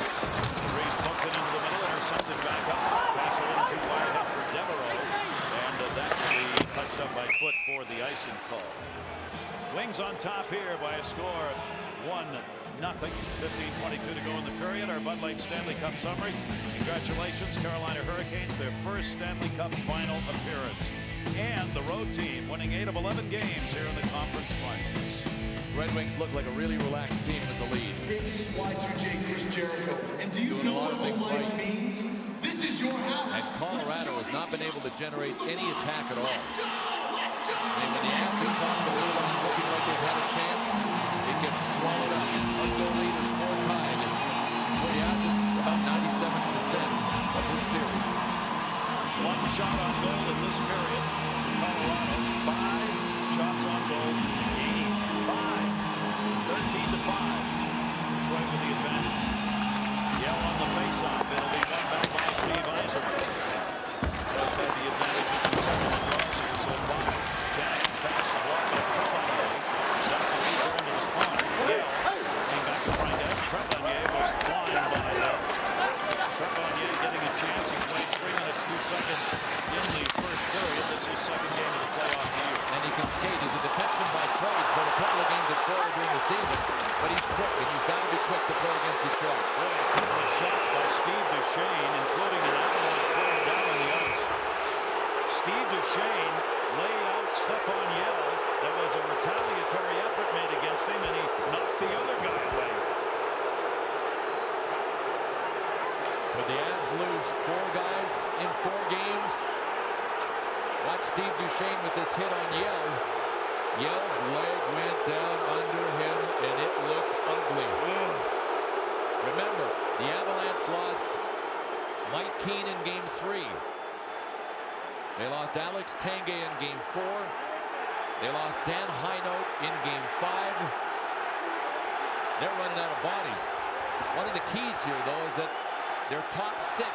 pokes it into the middle, intercepted back up. Pass a little too wide up for Devereaux. And that will be touched up by foot for the icing call. Wings on top here by a score of 1-0. 15:22 to go in the period. Our Bud Light Stanley Cup summary. Congratulations, Carolina Hurricanes, their first Stanley Cup final appearance. And the road team winning 8 of 11 games here in the conference finals.
Red Wings look like a really relaxed team with the lead.
This is Y2J Chris Jericho. And do you know what home ice means? This is your house.
And Colorado has not been able to generate any attack at all.
Let's go!
And when the Avs have crossed the blue line looking like they've had a chance, it gets swallowed up. A goal lead is more tied. Well, yeah, just about 97% of this series.
One shot on goal in this period. Colorado, 5 shots on goal. 85. 13-5. Detroit with the advantage. Yell on the faceoff. It'll be won back by Steve Eiserman. That's had the advantage in the second crossing so far. Shannon's pass blocked by Trepanier. That's a deeper into the corner. Yell came back to Bryant. Trepanier was flying by Trepanier getting a chance. He played 3 minutes 2 seconds in the first period. This is second game of the playoff year.
And he can skate. He's a defenseman by trade. Played a couple of games at Florida during the season, but he's quick, and you've got to be quick to play against Detroit.
Boy, a couple of shots by Steve Duchesne, including an Avalanche player down on the ice. Steve Duchesne laid out Stefan Yell. There was a retaliatory effort made against him, and he knocked the other guy away.
But the Avs lose 4 guys in 4 games. Watch Steve Duchesne with this hit on Yell. Yell's leg went down under him, and it looked ugly. Remember, the Avalanche lost Mike Keane in Game 3. They lost Alex Tanguay in Game 4. They lost Dan Heinold in Game 5. They're running out of bodies. One of the keys here, though, is that their top 6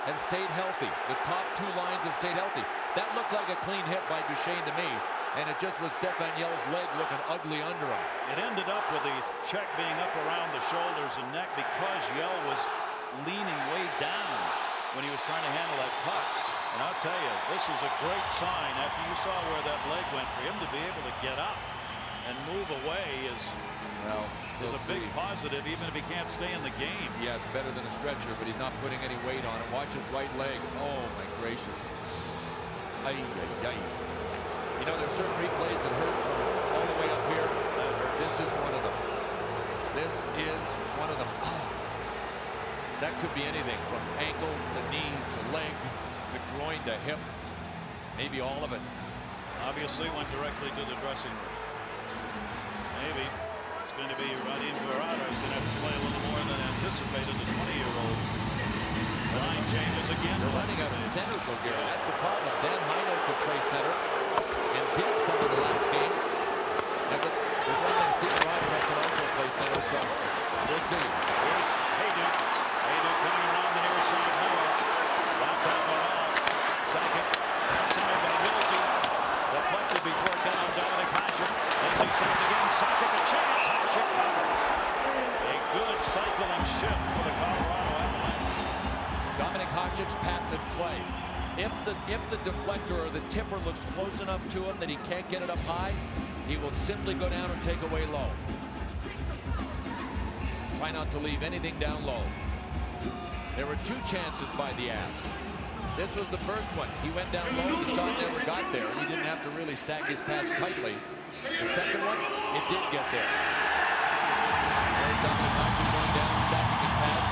have stayed healthy. The top 2 lines have stayed healthy. That looked like a clean hit by Duchesne to me, and it just was Stefan Yell's leg looking ugly under him.
It ended up with the check being up around the shoulders and neck because Yell was leaning way down when he was trying to handle that puck. And I'll tell you, this is a great sign after you saw where that leg went. For him to be able to get up and move away is a big positive, even if he can't stay in the game.
Yeah, it's better than a stretcher, but he's not putting any weight on it. Watch his right leg. Oh, my gracious. Ay, ay, ay. You know, there's certain replays that hurt from all the way up here. This is one of them. This is one of them. Oh. That could be anything from ankle to knee to leg to groin to hip. Maybe all of it.
Obviously went directly to the dressing room. Maybe it's going to be Radim Virata. He's going to have to play a little more than anticipated. The 20-year-old. Line changes again.
They're running out of centers over here. That's the problem. Dan Heinold could play center and did some of the last game. And there's one thing, Steven Reinhart can also play center, so we'll see.
Here's Hayduk. Hayduk coming around the near side boards. Locked out one off. Second. Outside by Wilson. Deflected before it got on Dominic Hasek. As he sent again. Second a chance. Hasek covered. A good cycling shift for the Colorado Avalanche.
Dominic Hasek's patented play. If the deflector or the tipper looks close enough to him that he can't get it up high, he will simply go down and take away low. Try not to leave anything down low. There were 2 chances by the Avs. This was the first one. He went down low. The shot never got there. He didn't have to really stack his pads tightly. The second one, it did get there. There's Dominic Hasek going down, stacking his pads.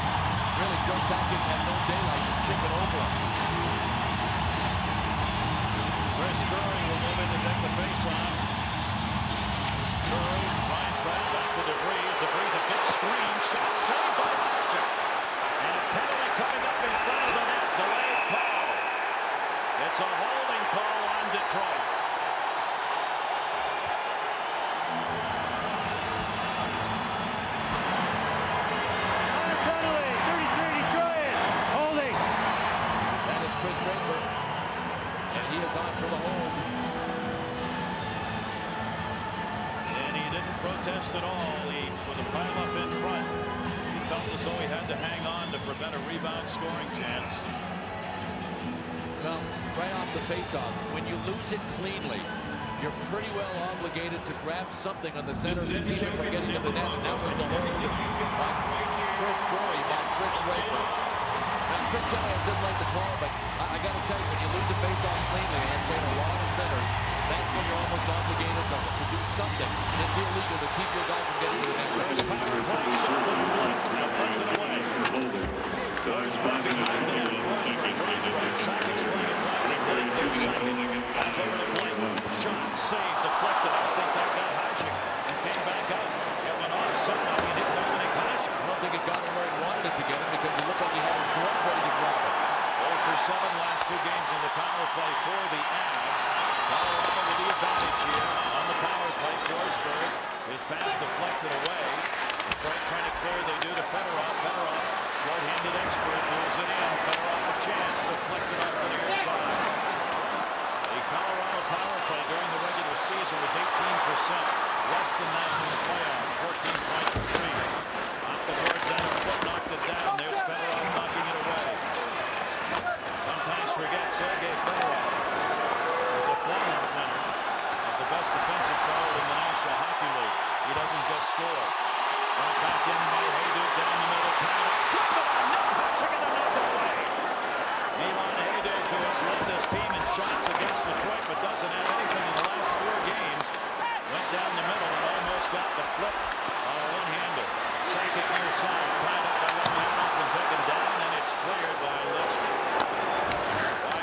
Really, Joe Sakic had no daylight to chip it over him.
Chris Drury will move in to take the face-off. Drury, Ryan Fred back to DeVries. DeVries a big screen. Shot saved by Hasek. And a penalty coming up in front of the net. Delayed call. It's a holding call on Detroit.
Chris Draper, and he is on for the hold.
And he didn't protest at all. With a pile up in front, he felt as though he had to hang on to prevent a rebound scoring chance.
Well, right off the faceoff, when you lose it cleanly, you're pretty well obligated to grab something on the center to keep it from getting to the net. And that was the hold by Chris Drury by Chris Draper. Now, Chris Giles didn't like the call, but I got to tell you, when you lose a face-off cleanly and playing a lot of center, that's when you're almost obligated to do something that's illegal to keep your guy from getting to the net. There's power play, shot on the left, now punched it away. There's driving it to the net. Sakic's playing right. Shot saved. because he looked like he had his glove ready to grab it.
0 for 7 last 2 games in the power play for the Avs. Colorado with the advantage here on the power play. Forsberg, his pass deflected away. Detroit trying to clear. They do to Fedorov. Fedorov, short-handed expert, moves it in. Fedorov a chance, deflected off the near side. The Colorado power play during the regular season was 18%. Less than that in the playoffs, 14.3. Off the boards, Adam Foote knocked it down. There's Fedorov knocking it away. Sometimes forget Sergei Fedorov is a former winner of the best defensive forward in the National Hockey League. He doesn't just score. Brought back in by Hayduk down the middle. Took it away. Milan Hayduk, who has led this team in shots against Detroit, but doesn't have anything in the last 4 games. Went down the middle and almost got the flip on a one-hander. Second near side, tied up by Romanov and taken down, and it's cleared by Litchfield.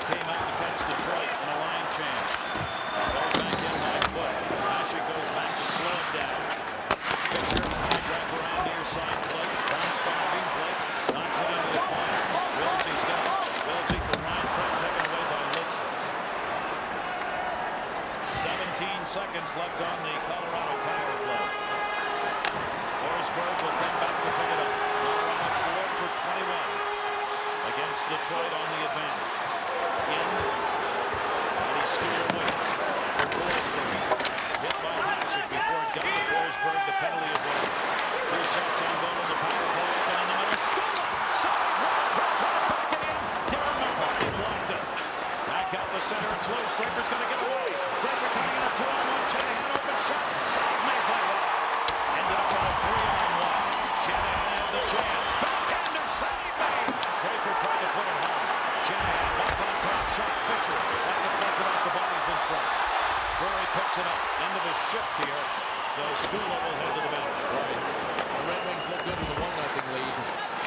Came out to catch Detroit in a line change. Goes back in by Foote. Hasek goes back to slow it down. Fisher, wrap around near side plate. Bounced off him. Blake knocks it into the corner. Wilsey's got it. Wilsey for Ryan Fred, taken away by Litchfield. 17 seconds left on the Colorado power play. Forsberg will come back to pick it up. Colorado 4 for 21 against Detroit on the advantage. In, and he still waits for Forsberg. Hit by Hasek before it got to Forsberg, the penalty away. 2 shots on goal in the power play, open in the middle. Score! Side one, trying to back it in. Darren McCarthy blocked it. Back out the center, it's loose. Draper's going to get away. Draper taking a 2-on-1. Shanahan open shot. Save made by Rock. Ended up on a 3-on-1. Shanahan had the chance. Backhander save made. Draper tried to put it home. Shanahan back on top. Shot Fisher. That deflected off the bodies in front. Curry picks it up. End of his shift here. So Skula will head to the bench.
Right. The Red Wings look good with a 1-0 lead.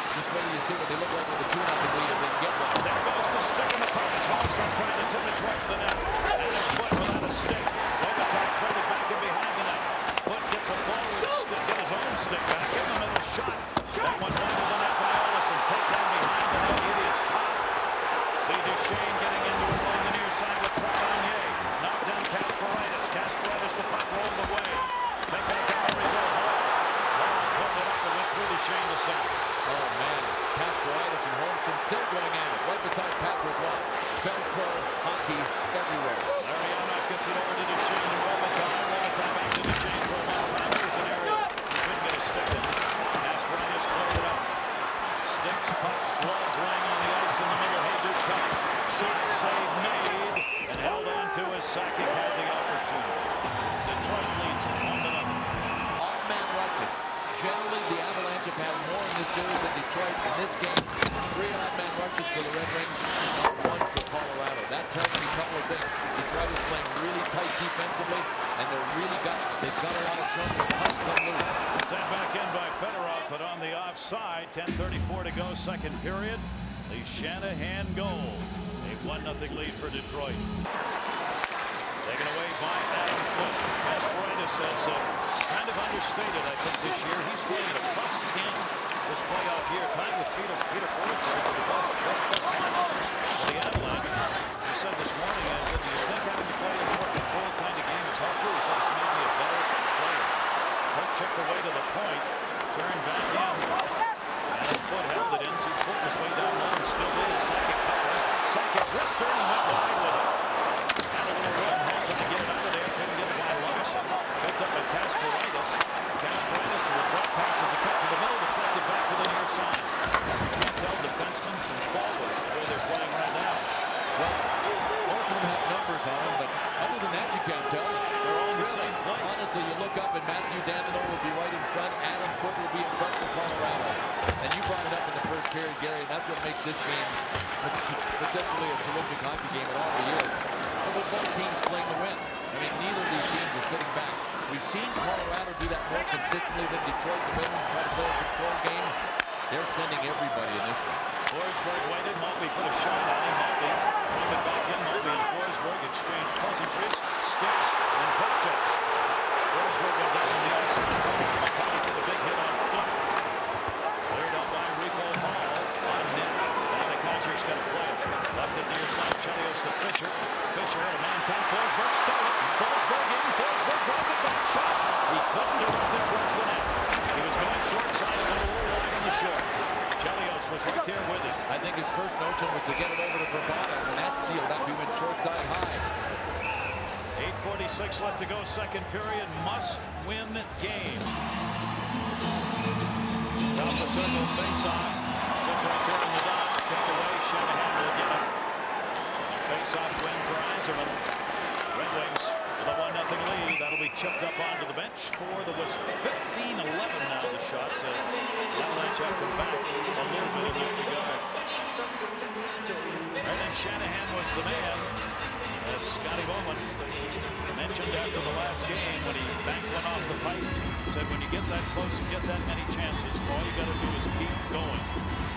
Just wait till you see what they look like with a 2-0 lead and then get one.
There goes the stick in the pass. Hallstrom trying to tip it towards the net. And there's Foote without a stick. Robitaille traded back in behind the net. Foote gets a forward stick. Get his own stick back in the middle. Shot. That one went to the net by Olsen. Take down behind the net. It is hot. See Duchesne getting into it along the near side with Trevanier. Knocked down Kasparaitis. Kasparaitis the puck rolled away. Making a gallery go hard. Lawrence pulled it up and went through Duchesne to center.
Oh, man. Kasparaitis and Holmstrom still going at it. Right beside Patrick Roy. Felt pro hockey everywhere.
Larry Emmett gets it over to Duchesne and Robitaille. Robitaille back to Duchesne for a one-time. Here's an area. He couldn't get a stick in. Kasparaitis cleared it up. Sticks, pucks, gloves laying on the ice in the middle. Hayduk comes. Shot save made and held on to as Sakic had the opportunity. Detroit leads it 1-0.
Odd man rushes. Generally, the Avalanche have had more in this series than Detroit. In this game, 3 odd man rushes for the Red Wings, not 1 for Colorado. That tells me a couple of things. Detroit is playing really tight defensively, and they've got a lot of trouble cutting them loose.
Sent back in by Fedorov, but on the offside. 10:34 to go, second period. The Shanahan goal. A 1-0 lead for Detroit. Taken away by Adam Foote. Kasparaitis says kind of understated, I think, this year. He's playing a +10 this playoff year, tied with Peter Forsberg for the best lineup for the Avalanche. He said this morning, I said, do you think having to play a more controlled kind of game is helpful? He said it's made me a better player. Foote checked away to the point, turned back in. Adam Foote held it in, so Foote was way down low and still in. Sakic covered it. Sakic wristed and went wide with it. Had a little run, Holton to get it out of there, couldn't get it by Larson. Picked up by Kasparaitis. Kasparaitis with drop passes, a cut to the middle, deflected back to the near side. Can't tell defensemen from forwards the way they're playing right now.
Well, both of them have numbers on them, but other than that, you can't tell.
They're all in the same place.
Honestly, you look up and Matthew Dandino will be right in front. Adam Foote will be in front for Colorado. And you brought it up in the first period, Gary, and that's what makes this game potentially a terrific hockey game. It already is. But with both teams playing to win. I mean, neither of these teams are sitting back. We've seen Colorado do that more consistently than Detroit. The Red Wings try to play a control game. They're sending everybody in this one.
Forsberg waited. Maltby put a shot on him. Maltby moved it back in. Maltby and Forsberg exchanged pleasantries, sticks, and poke checks. Forsberg went down on the ice. McCarty put a big hit on Foote. Cleared up by Rico Hall. was right there with him.
I think his first notion was to get it over to Verbata. When that sealed up, he went short side high.
8:46 left to go, second period. Must-win game. Top the circle, face-off. Sits right there in the dot. Kicked away. Shanahan will get it. Face-off win for Eiserman. Red Wings with a 1-0 lead. That'll be chipped up onto the bench for the whistle. 15-11 now the shots. Avalanche have come back. A little bit of left to go. Brendan Shanahan was the man. That's Scotty Bowman mentioned after the last game when he banked one off the pipe. Said when you get that close and get that many chances, all you got to do is keep going.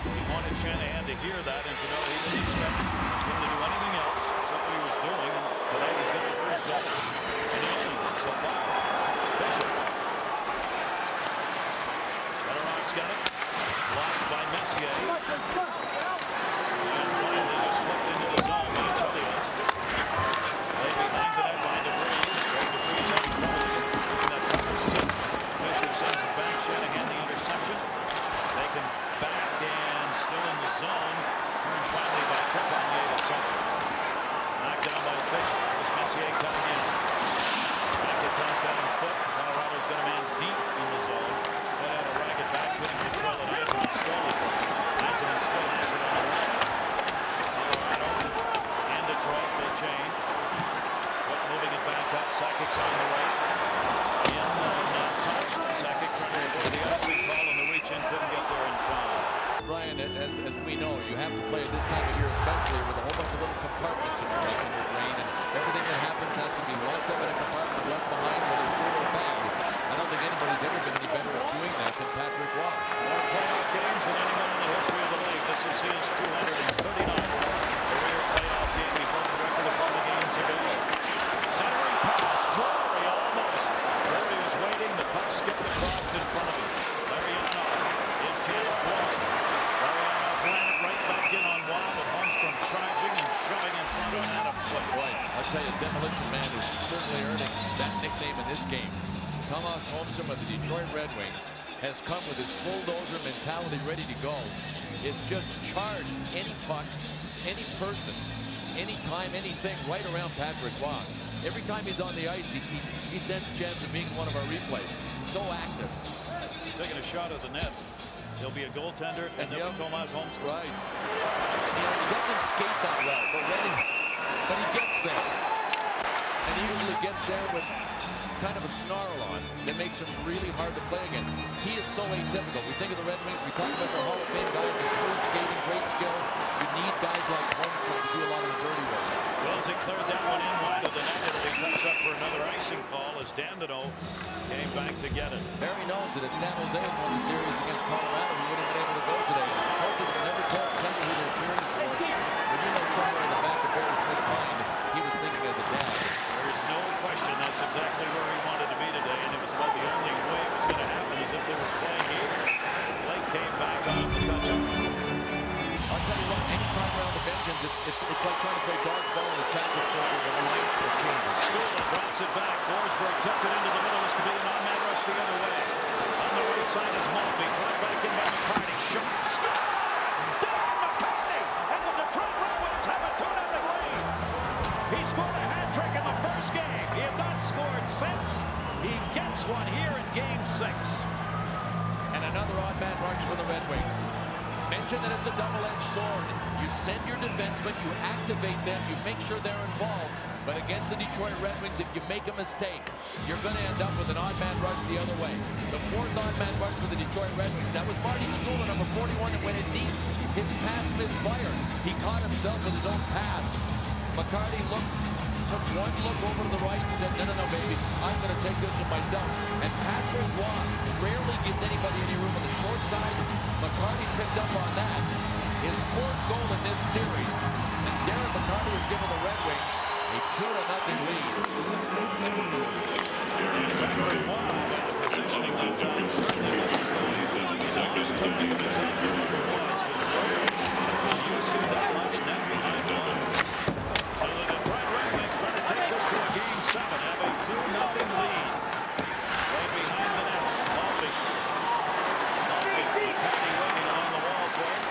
He wanted Shanahan to hear that and to know he didn't expect him to do anything else except what he was doing. And today he's got the result in the inning so far. Fisher. Fedorow's got it. Blocked by Messier. And finally just slipped into the zone by Chelios. Lay behind the net by DeVries. DeVries has trouble in that number 6. Fisher sends it back. Shanahan the interception. Taken back and still in the zone. Turned finally by Trepanier to center. Knocked down by Fisher. As Messier coming in. Back to cross down in foot. Colorado's got a man deep in the zone. Put out a ragged back, putting control of Eiserman. Stole it. Eiserman still has it on the right. Colorado and Detroit will change. But moving it back up. Sakic's on the right. In touch. Sakic trying to avoid the icing call and the reach in couldn't get there in time.
Brian, as we know, you have to play at this time of year, especially with a whole bunch of little compartments in your brain, and everything that happens has to be locked up in a compartment left behind, whether it's good or bad. I don't think anybody's ever been any better at doing that than Patrick Roy.
More playoff games than anyone in the history of the league. This is his 239th career playoff game. He broke the record of all the games of his. Centering pass. Drury almost. Drury was waiting. The puck skipped across in front of him. Mariano. His chance blocked. Mariano ran it right back in on Watt, but Holmstrom charging and shoving in front on Adam Foote.
Right. I'll tell you, Demolition Man is certainly earning that nickname in this game. Thomas Holmstrom of the Detroit Red Wings has come with his bulldozer mentality ready to go. It's just charged any puck, any person, anytime, anything right around Patrick Roy. Every time he's on the ice, he stands a chance of being one of our replays. So active.
Taking a shot at the net. He'll be a goaltender, and then Thomas Holmstrom.
Right. He doesn't skate that well, but he gets there. And he usually gets there with kind of a snarl on that makes him really hard to play against. He is so atypical. We think of the Red Wings, we talk about the Hall of Fame guys, the smooth skating, great skill. You need guys like Holmstrom to do a lot of the dirty work.
Wilson cleared that one in wide of the net. It'll be touched up for another icing call as Dandino came back to get it.
Barry knows that if San Jose had won the series against Colorado, he wouldn't have been able to go today. Coaches will never tell you who they're cheering for. But you know somewhere in the back of Barry Smith's mind, he was thinking as a dad.
There is no question that's exactly where he wanted to be today, and it was about the only way it was going to happen is if they were playing here. Blake came back on the touch-up.
I'll tell you what, anytime around the benches, it's like trying to play dodgeball in a chocolate circle with a light that changes.
Schuler drops it back. Forsberg tucked it into the middle. This could be an on-man rush the other way. On the right side is Maltby. Brought back in by McCarty. Shot. Score! Darren McCarty! And the Detroit Red Wings have a 2-0 lead. He scored a hat-trick in the first game. He had not scored since. He gets one here in Game 6.
And another odd man rush for the Red Wings. Mention that it's a double-edged sword. You send your defensemen, you activate them, you make sure they're involved. But against the Detroit Red Wings, if you make a mistake, you're going to end up with an odd man rush the other way. The fourth odd man rush for the Detroit Red Wings. That was Marty Schuler, number 41, that went in deep. His pass misfired. He caught himself with his own pass. McCarty took one look over to the right and said, no, baby, I'm going to take this one myself. And Patrick Roy rarely gives anybody any room on the short side. McCarty picked up on that. His fourth goal in this series. And Darren McCarty has given the Red Wings a 2-0 lead.
Patrick Roy got the positioning that time. Certainly you see that much net behind one. So the Detroit Red Wings trying to take this to a Game 7, have a 2-0 lead. Right behind the net, Maltby. McCarty waiting along the wall for it.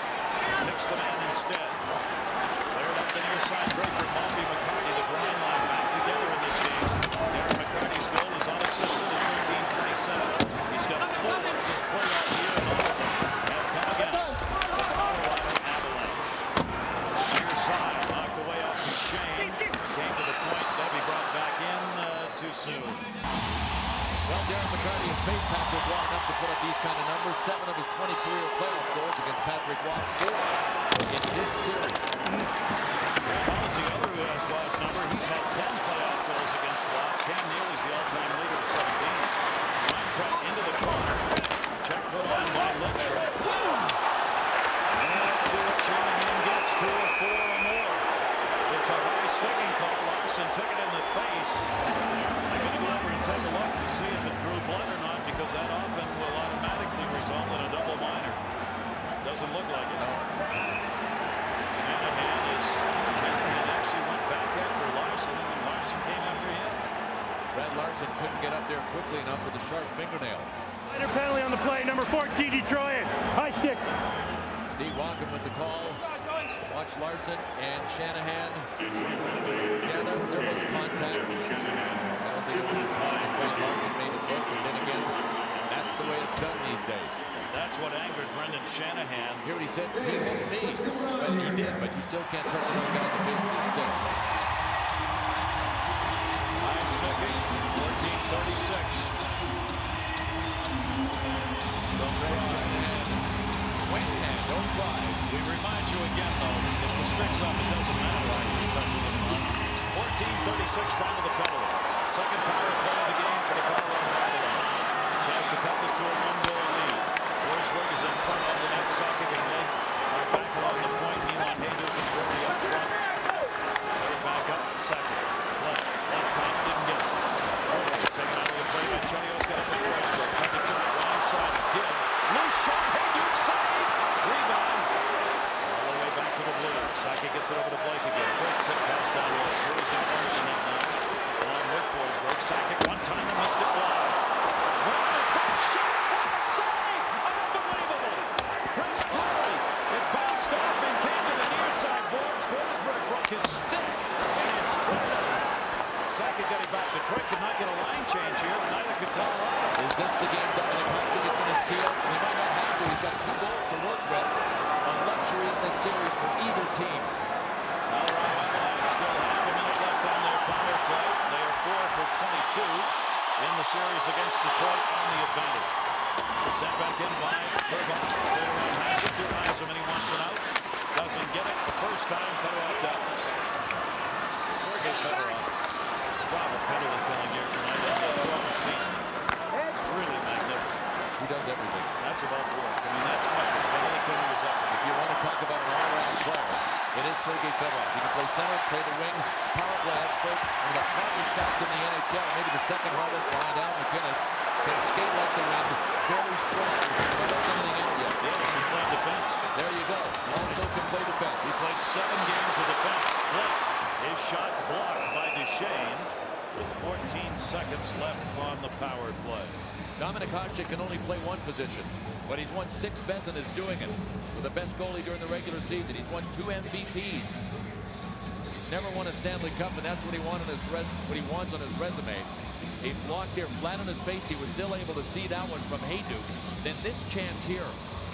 goals against Patrick Roy, 4 in this series.
Hall's the other who has Roy's number. He's had 10 playoff goals against Roy. Cam Neely's the all-time leader with 17. Reinfeld into the corner. Check put on by Lindstrom. And let's see what Shanahan gets. 2 or 4 or more. It's a high sticking call. Larson took it in the face. They're going to go over and take a look to see if it drew blood or not, because that often will automatically result in a double minor. Doesn't look like it. No. Shanahan actually went back after Larson, and then Larson came after him.
Brad Larson couldn't get up there quickly enough for the sharp fingernail.
Minor penalty on the play, number 14, Detroit. High stick.
Steve Walken with the call. Watch Larson and Shanahan together. There was contact. I don't think it was as hard as Brad Larson made it look, but then again, that's the way it's done these days.
That's what angered Brendan Shanahan.
Hear what he said? He hooked me. But he did, but you still can't touch another guy in the face with your stick.
High sticking, 14:36.
Don't cry.
We remind you again, though, if the stick's up, it doesn't matter why you touch it or not. 14:36, time of the penalty. Second power play of the game for the Colorado Avalanche. Chance to cut this to a 1-goal lead. Forsberg is in front of the net. Sakic and Lake are back along the point. Milan Hajduk is really up front. They're back up. Sakic. One time didn't get it. Taken out of the play by Chelios. Got it to Forsberg. Cut the shot. Wrong side. Again. Loose shot. Hajduk save. Rebound. All the way back to the Blues. Sakic gets it over to Blake again. Quick tip pass down the road. Blues in front of the net now. Along with Forsberg. Sakic one time and missed it wide. Shot. What a save. Unbelievable. Chris Drury. It bounced off and came to the near side boards. Forsberg broke his stick. And it's spread out. Sakic got it back. Detroit could not get a line change here. Neither could Colorado.
Is this the game Dominic Hasek is going to steal? He might not have to. He's got 2 goals to work with. A luxury in this series for either team.
Colorado Avalanche still half a minute left on their power play. They are 4 for 22 in the series against Detroit on the advantage. Sent back in by Verbaugh. Played around Hasek. 2 eyes him and he wants it out. Doesn't get it the first time. Fedorov does. Sergei Fedorov. Wow, a penalty killing here tonight in the 12th season. Really magnificent.
He does everything.
That's about work. I mean, that's much. Penalty killing is up.
If you want to talk about an all-around player, it is Sergei Fedorov. He can play center, play the wing, power play expert, one of the hardest shots in the NHL, maybe the second hardest behind Al McInnes. Can skate like the wind, very strong, but doesn't anything in yet.
Yes, he played defense.
There you go. Also can play defense.
He played 7 games of defense. Split. His shot blocked by Duchesne with 14 seconds left on the power play.
Dominic Hasek can only play one position, but he's won 6 Vezina doing it. For the best goalie during the regular season, he's won 2 MVPs. He's never won a Stanley Cup, and that's what he wants on his resume. A block here flat on his face. He was still able to see that one from Hajduk. Then this chance here.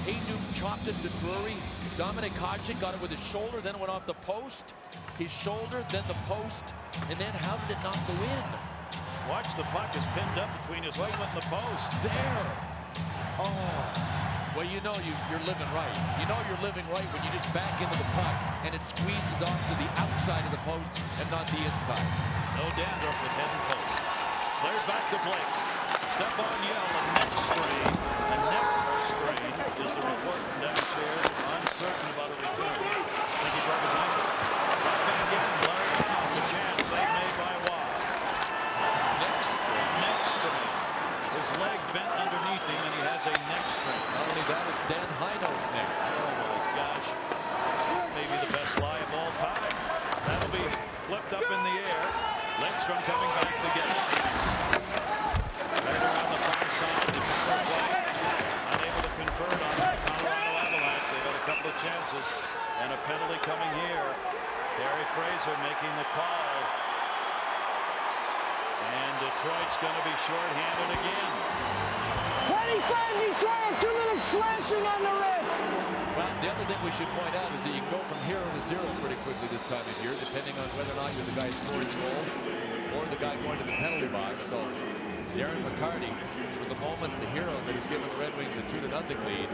Hajduk chopped it to Drury. Dominic Hasek got it with his shoulder, then it went off the post. His shoulder, then the post, and then how did it not go in?
Watch, the puck is pinned up between his helmet and the post.
There. Oh. Well, you know you're living right. You know you're living right when you just back into the puck and it squeezes off to the outside of the post and not the inside.
No dandruff with head and post. Clears back to Blake. Step on Yell, a neck strain. A neck strain is the report from Dennis here. Uncertain about a return. I think he broke his ankle. Back in again. Blair down. The chance. Save made by Waugh. Neck strain. His leg bent underneath him and he has a neck strain.
Not only that, it's Dan Heino's neck.
Oh my gosh. Maybe the best lie of all time. That'll be flipped up in the air. Lindstrom coming back to get it. Right around the far side. The power play. Unable to convert on the Colorado Avalanche. They've had a couple of chances. And a penalty coming here. Terry Fraser making the call. And Detroit's going to be shorthanded again.
25 Detroit, 2 minutes slashing on the wrist.
Well, the other thing we should point out is that you can go from 0 to 0 pretty quickly this time of year, depending on whether or not you're the guy scoring the goal or the guy going to the penalty box. So Darren McCarty, for the moment, the hero that has given the Red Wings a 2-0 lead.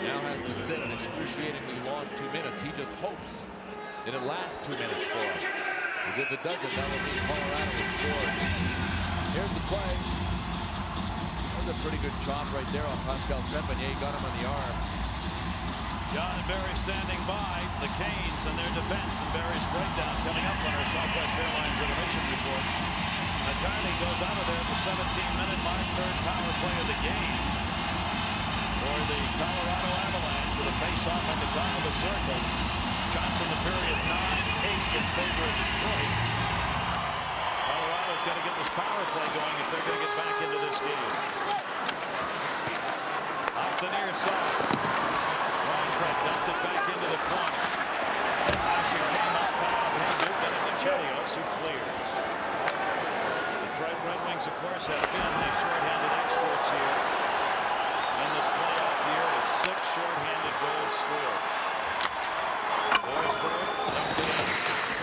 Now has to sit an excruciatingly long 2 minutes. He just hopes that it lasts 2 minutes for him. Because if it doesn't, that will mean Colorado has scored. Here's the play. That was a pretty good chop right there on Pascal Trepanier. He got him on the arm.
John Barry standing by the Canes and their defense, and Barry's breakdown coming up on our Southwest Airlines intermission report. McCarty goes out of there at the 17-minute mark, third power play of the game for the Colorado Avalanche with a face-off at the top of the circle. Shots in the period 9-8 in favor of Detroit. Colorado's got to get this power play going if they're going to get back into this game. Off the near side. Dumped it back into the corner. Asher came up out. Hey, get it to Chelios, who clears. The Detroit Red Wings, of course, have been the shorthanded experts here in this playoff year with 6 shorthanded goals scored. Forsberg dumped it in.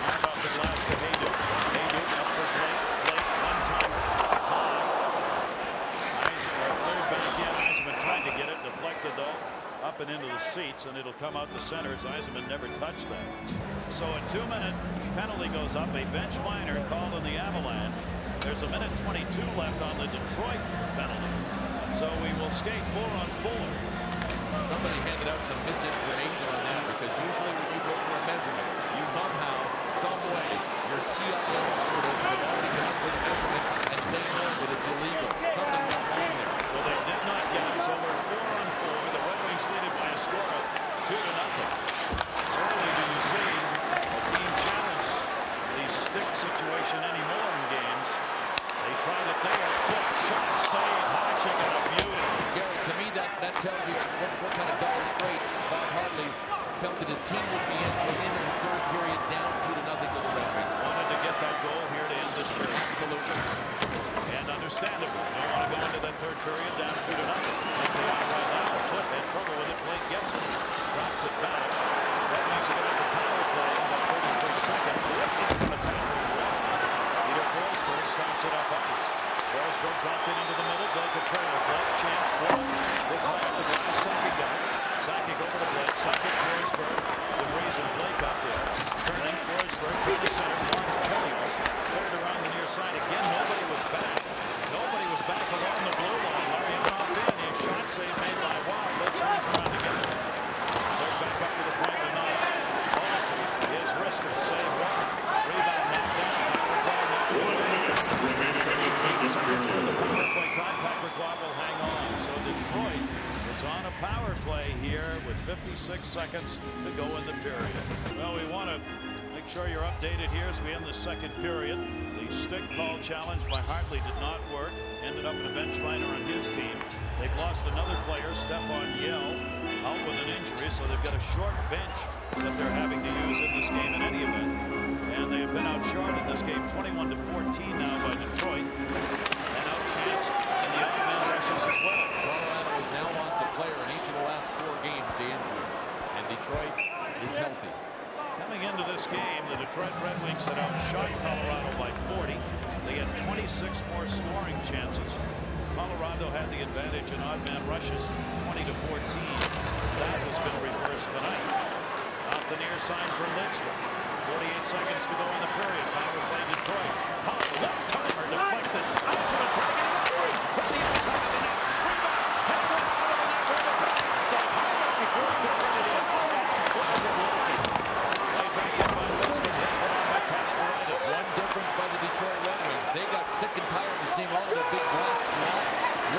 Arm off the glass to Hayduk. Hayduk up for Blake. Blake one-time high. Third back in. Eisenman tried to get it. Deflected, though. Up and into the seats, and it'll come out the center as Eisenman never touched that. So a 2-minute penalty goes up, a bench minor called on the Avalanche. There's a minute 22 left on the Detroit penalty. So we will skate 4-on-4.
Somebody handed out some misinformation on that, because usually when you go for a measurement, you somehow, some way, your CIS operatives have already gone for the measurement and they know that it's illegal. Something went wrong there.
So they did not get it. So we're 4-on-4. The Red Wings leaded by a score of 2-0. Rarely do you see a team challenge the stick situation anymore in games. They tried it there. Quick shot, save, Hasek, and a beauty.
Gary, to me, that tells you what kind of dire straits Bob Hartley felt that his team would be in going into the third period down 2-0 to the Red Wings.
Wanted to get that goal here to end this period.
Absolutely.
And understandable. Don't want to go into that third period down 2-0. Like they are right now. Flip had trouble with it. Blake gets it. Drops it back. Red Wings are going to have the power play in the 33rd second. Peter Forsberg starts it up ice. Forsberg dropped it into the middle. Built a trailer. Blake chance. It's high up the glass. Sakic got it. Sakic over to Blake. Sakic, Forsberg. The reason Blake up there. Turning Forsberg to the center. Mark Chelios. Cleared around the near side again. Nobody was back. Nobody was back along the blue line. Larry off in. His shot save made by Watt. Blake turns around again. They're back up to the point of 9. Paulson is wristed. Save Watt. Rebound knocked down. The power play time. Patrick Watt will hang on. So Detroit is on a power play here with 56 seconds to go in the period. Well, we want to make sure you're updated here as we end the second period. The stick call challenge by Hartley did not work. Ended up in a bench minor on his team. They've lost another player, Stefan Yell, out with an injury, so they've got a short bench that they're having to use in this game in any event. And they have been outshot in this game 21-14 now by Detroit. And outchanced in the odd-man rushes as well.
Colorado has now lost a player in each of the last 4 games to injury. And Detroit is healthy.
Coming into this game, the Detroit Red Wings had outshot Colorado by 40. They had 26 more scoring chances. Colorado had the advantage in odd-man rushes 20-14. That has been reversed tonight. Out the near side for Lidstrom. 48 seconds to go in the period. Power play Detroit. Left timer deflected. Eisenman targeting the three. Hit the outside of the net. Rebound. Headed out of the net. Where the top. The highlight before to put it in. Played back in by Lidstrom. Hit put on by Kasparaitis.
One difference by the Detroit Red Wings. They got sick and tired of seeing all of the big blasts fly.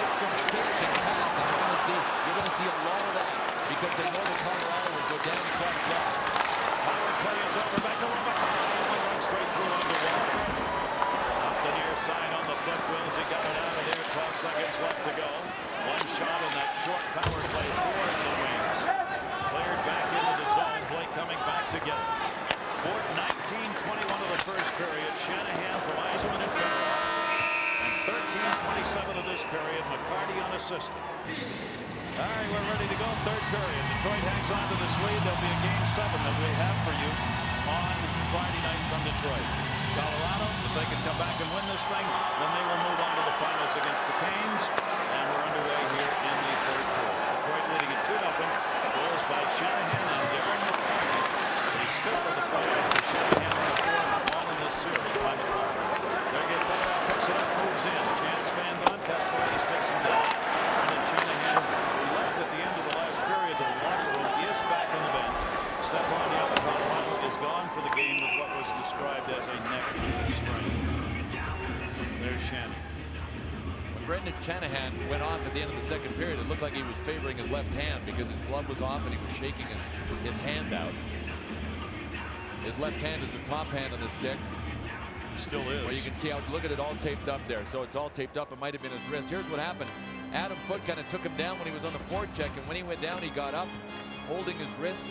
Lidstrom faked and passed. And you're going to see a lot of that because they know that Colorado will go down front block.
Power play is over. Back to Run straight through underwater. Up the near side on the foot. Wills, he got it out of there. 12 seconds left to go. One shot on that short power play for the Wings. Cleared back into the zone. Blake coming back to get it. 19-21 of the first period. Shanahan from Eisenman in front. And 13-27 of this period. McCarty unassisted. All right, we're ready to go. Third period. Detroit hangs on to this lead. There'll be a game 7 that we have for you on Friday night from Detroit. Colorado, if they can come back and win this thing, then they will move on to the finals against the Canes. And we're underway here in the third period. Detroit leading at 2-0. Stephon Yell of Colorado is gone for the game with what was described as a neck sprain. There's Shannon.
When Brendan Shanahan went off at the end of the second period, it looked like he was favoring his left hand because his glove was off and he was shaking his hand out. His left hand is the top hand on the stick.
Still is.
Well, you can see how, look at it, all taped up there. So it's all taped up. It might have been his wrist. Here's what happened. Adam Foote kind of took him down when he was on the forecheck, and when he went down, he got up, holding his wrist.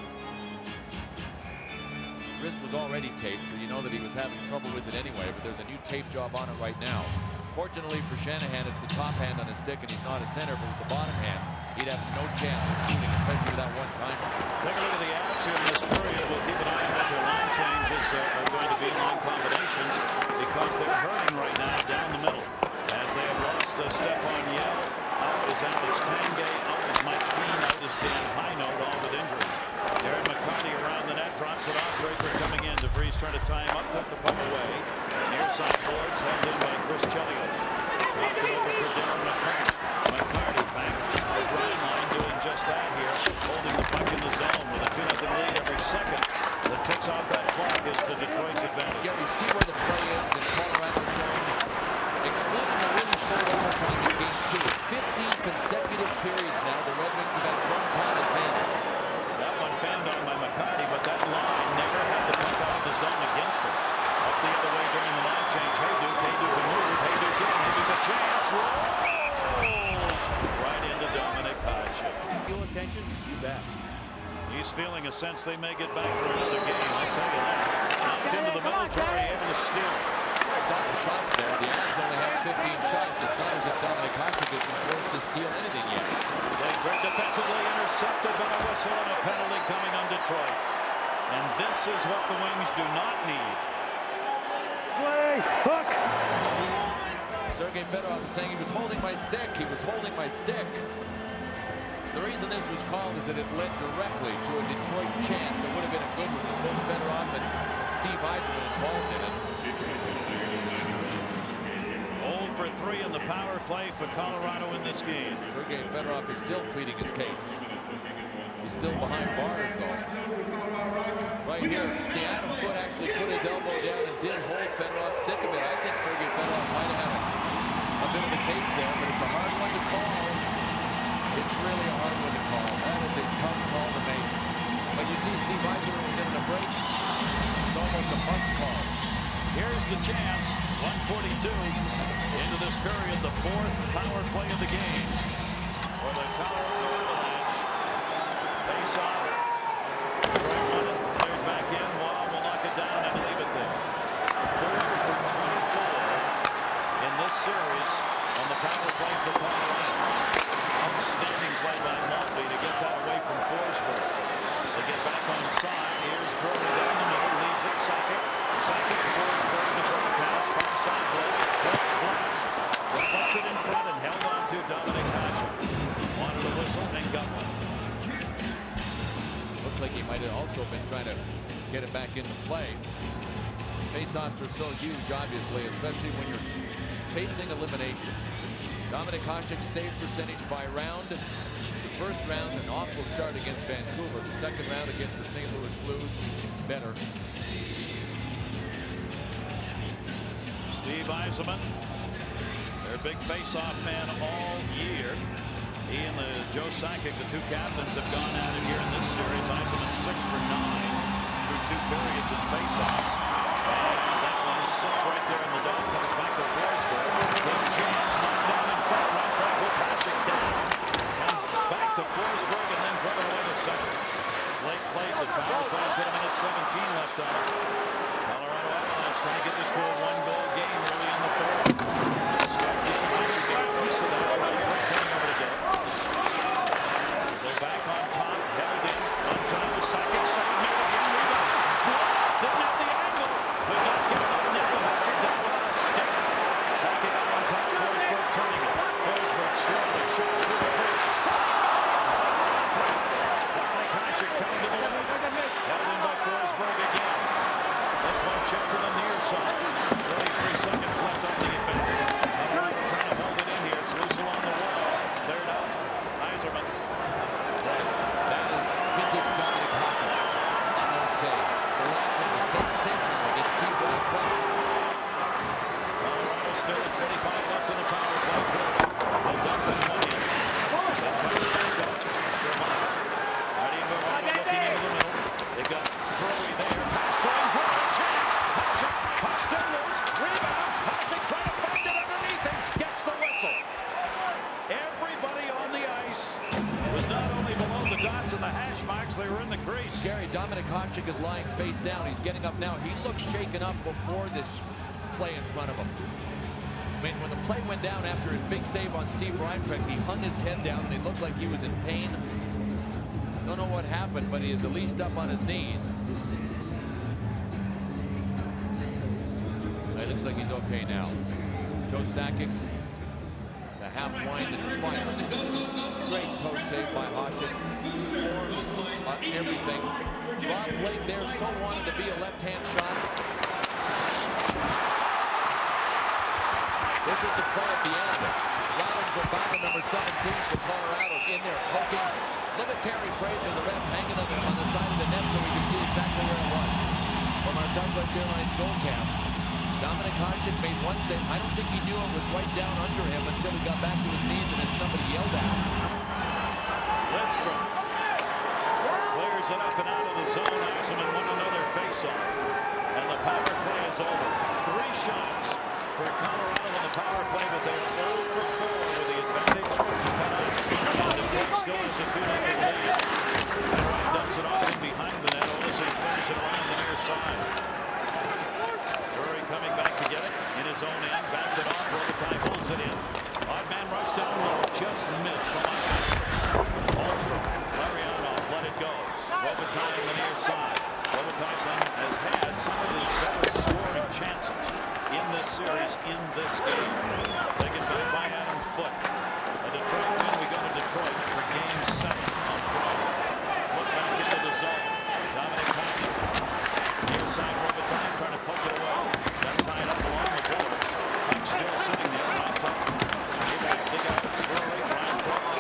His wrist was already taped, so you know that he was having trouble with it anyway, but there's a new tape job on it right now. Fortunately for Shanahan, it's the top hand on his stick, and he's not a center. If it was the bottom hand, he'd have no chance of shooting, especially with that one timer.
Take a look at the ads here in this period. We'll keep an eye on what their line changes are going to be, line combinations, because they're hurting right now down the middle. As they have lost Stephon Yell, out is Alex Tanguay, out is Mike Keane, out is Dan Heinold, all with injuries. Darren McCarty around the net, drops it off. Draper coming in. DeVries trying to tie him up, took the puck away. Near side boards, held in by Chris Chelios. Dropped it over for Darren McCarty. McCarty back to the line line, doing just that here, holding the puck in the zone with a 2-0 lead every second. That takes off that clock is to Detroit's advantage.
Yeah, you see where the play is in Colorado's zone. Excluding the really short overtime in game 2. 15 consecutive periods now, the Red Wings have had front time advantage.
That one fanned on by McCarty, but that line never had the puck out of the zone against it. Up the other way during the line change. Hayduke can move. Hayduke in. Hayduke a chance. Rolls right into Dominic Hasek.
Feel attention? You bet.
He's feeling a sense they may get back for another game. I tell you that. Knocked into the middle, Terry able to steal.
Saw the shots there. The Avs only have 15 shots. It's not as if Dominic Hasek has been forced to steal anything yet.
Played great defensively, intercepted by a whistle and a penalty coming on Detroit. And this is what the Wings do not need.
Play, hook.
Sergei Fedorov was saying he was holding my stick. He was holding my stick. The reason this was called is that it led directly to a Detroit chance that would have been a good one with both Fedorov and Steve Yzerman involved in it.
0 for 3 in the power play for Colorado in this game.
Sergei Fedorov is still pleading his case. He's still behind bars, though. Right here, see Adam Foote actually put his elbow down and did hold Fedorov's stick a bit. I think Sergei Fedorov might have had a bit of a case there, but it's a hard one to call. It's really a hard one to call. That is a tough call to make. But you see Steve Yzerman was in a break. It's almost a must call.
Here's the chance. 1:42 into this period, the 4th power play of the game for the Colorado Avalanche. Face off. Cleared back in. Wall will knock it down and leave it there. 4 for 24 in this series on the power play for Colorado. Outstanding play by Maltby to get that away from Forsberg. They get back on side. Here's Jordan down the middle. Leads it. Sakic. Sakic. Forsberg. The dribble pass. Far side blitz. Blast. Deflected in front and held on to Dominic Hasek. Wanted a whistle and got one.
Looked like he might have also been trying to get it back into play. Face-offs are so huge, obviously, especially when you're facing elimination. Dominic Hasek's save percentage by round. The first round, an awful start against Vancouver. The second round against the St. Louis Blues, better.
Steve Yzerman, their big face-off man all year. He and Joe Sakic, the two captains, have gone at it here in this series. Yzerman 6 for 9 through 2 periods in face-offs. And that one sits right there in the dome. Comes back to Forsberg. Big chance, knocked down in front. Right back with Hasek down. Comes back to Forsberg and then driven away to second. Late play. The power play has got a minute 17 left on it. Colorado Avalanche trying to get this to a 1-goal game early in the 3rd. Swept in. Hasek got a piece of that. Already coming over to get it. Go back on top. Held in. On top of Sakic. Second minute again. Rebound. Didn't have the angle. Could not get it up. Now Hasek does it on a stick. Sakic up on top. Forsberg turning it. Forsberg slowly. Shot through the bridge. Dominic Hasek coming to the line. Held in by Forsberg again. This one checked to the near side. 33 seconds left on the advantage. Colorado trying to hold it in here. It's loose along the wall. Cleared out. Yzerman.
That is vintage Dominic Hasek.
crease.
Gary, Dominik Hasek is lying face down. He's getting up now. He looked shaken up before this play in front of him. I mean, when the play went down after his big save on Steve Reinfrecht, he hung his head down and he looked like he was in pain. Don't know what happened, but he is at least up on his knees. It looks like he's okay now. Joe Sakic, the half wind and fire. Great toe save by Hasek. Forms everything. Rob Blake there so wanted to be a left-hand shot. This is the play at the end. Rollins rebounded number 17 for Colorado in there poking. Look at Terry Fraser, the ref, hanging on the side of the net so we can see exactly where it was. From our Southwest Airlines goal cam, Dominik Hasek made one save. I don't think he knew it was right down under him until he got back to his knees and then somebody yelled at him.
Lidstrom clears it up and out of the zone. Eisenman won another faceoff. And the power play is over. 3 shots for Colorado in the power play, but they're 0 for 4 with the advantage tonight. Detroit still has a 2-0 lead. Detroit dumps it off in behind the net. Olsen turns it around the near side. Drury coming back to get it in his own end. Backed it off. Robitaille holds it in. Odd man rush down low. Just missed. Ultra. Larionov let it go. Robitaille on the near side. Robitaille has had some of his better scoring chances in this series, in this game. Taken back by Adam Foote. A Detroit win. We go to Detroit for game 7 on Friday. Look back into the zone. Dominik Hasek. Near side Robitaille trying to poke it away. Got tied up along the boards. Puck still sitting there. Right up. They got the Drury. Reinfrecht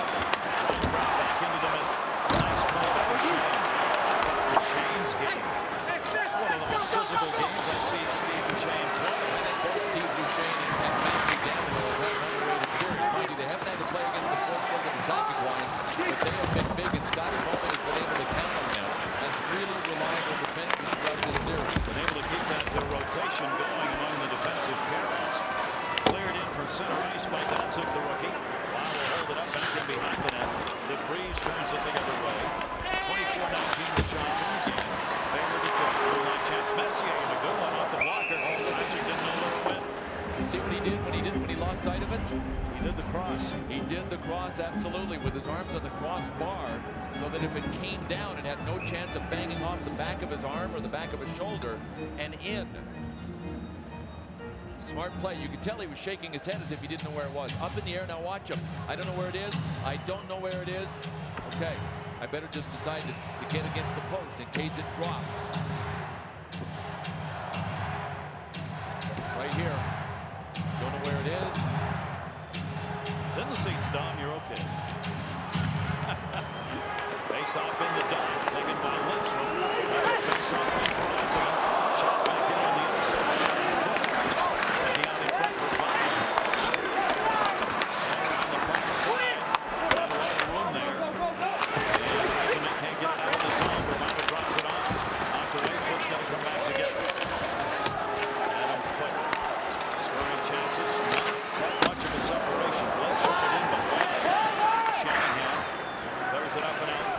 back into the middle. Nice play by Duchesne. Duchesne's game. One of the most physical games I've seen Steve Duchesne play.
I think both Steve Duchesne and Matthew Daniel have had an underrated series. Mind you, they haven't had to play against the fourth of the Sakic line, but they have been big, and Scotty Bowman has been able to count on them as really reliable defenders throughout this series.
Been able to keep that rotation going among the defensive pairings. Cleared in from center ice by Datsuk, the rookie. Wow will hold it up back in behind the net. DeVries turns it the other way. 24-19 the shots in the game. Favor Detroit. One chance. Messier and a good one off the blocker. Hasek didn't know where it went.
See what he did when he lost sight of it?
He did the cross.
He did the cross, absolutely, with his arms on the crossbar, so that if it came down, it had no chance of banging off the back of his arm or the back of his shoulder and in. Smart play. You could tell he was shaking his head as if he didn't know where it was. Up in the air. Now watch him. I don't know where it is. I don't know where it is. Okay. I better just decide to get against the post in case it drops. Right here. Don't know where it is.
It's in the seats, Dom. You're okay. Face off in the dots. Taken by Lidstrom. Face off in Crosby. Shot back in on the other side. And the alley front for Bobby. On the far side. Not a lot of room there. And Eisenman can't get it out of the zone. Bobby drops it off. Off the way. Foote's going to come back to get it. Adam Foote. Scoring chances. Not much of a separation. Blake shot it in behind. Shanahan clears it up and out.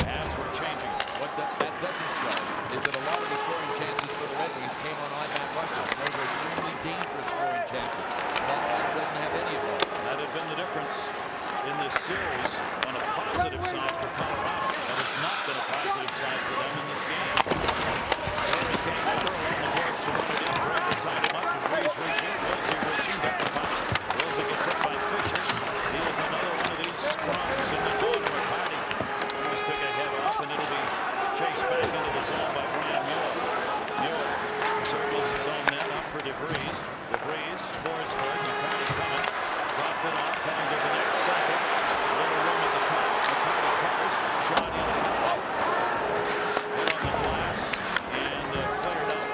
As we're changing.
What that doesn't show is that a lot of the scoring chances for the Red Wings came on odd-man rushes. Those are extremely dangerous scoring chances. Colorado doesn't have any of those.
That had been the difference in this series on a positive side for Colorado. That has not been a positive side for them in this game. Drury came over along the boards to run it in. Draper tied him up. DeVries reaching. Wilson reaching. Got the puck. Wilson gets hit by Fisher. He is another one of these scrums in the corner of Hardy. Almost took a head off, and it'll be chased back into the zone by Brian Mueller. Mueller circles his own net up for DeVries. DeVries pours for it. McCarty coming. Dropped it off. Coming to the next second. A little room at the top. McCarty covers. Shot in. Hit on the glass. And cleared up.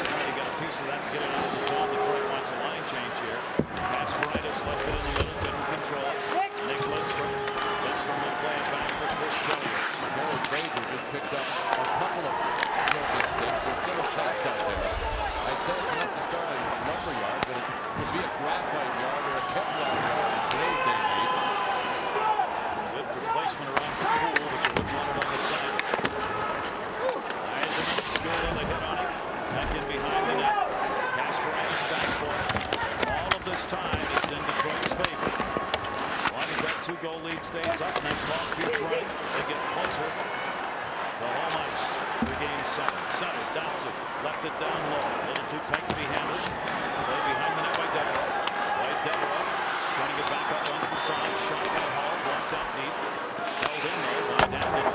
McCarty got a piece of that to get it out of the zone. Detroit wants a line change here. Kasparaitis left it in the middle. Couldn't control it. Nick Lidstrom. Lidstrom will play it back for Chris Chelios.
Harold Fraser just picked up a couple of broken sticks. There's still a shot down there. I'd say it's enough to start a lumber yard, but it could be a graphite yard or a Kevlar yard in today's day and age.
Good replacement around the pool, but you wouldn't want it on the side. The home ice for game 7. Center, Dotson, left it down low. A little too tight to be handled. Play behind the net by Devereaux. Devereaux trying to get back up on the side. Shot by Hall, blocked out deep. Held in though by Dandon.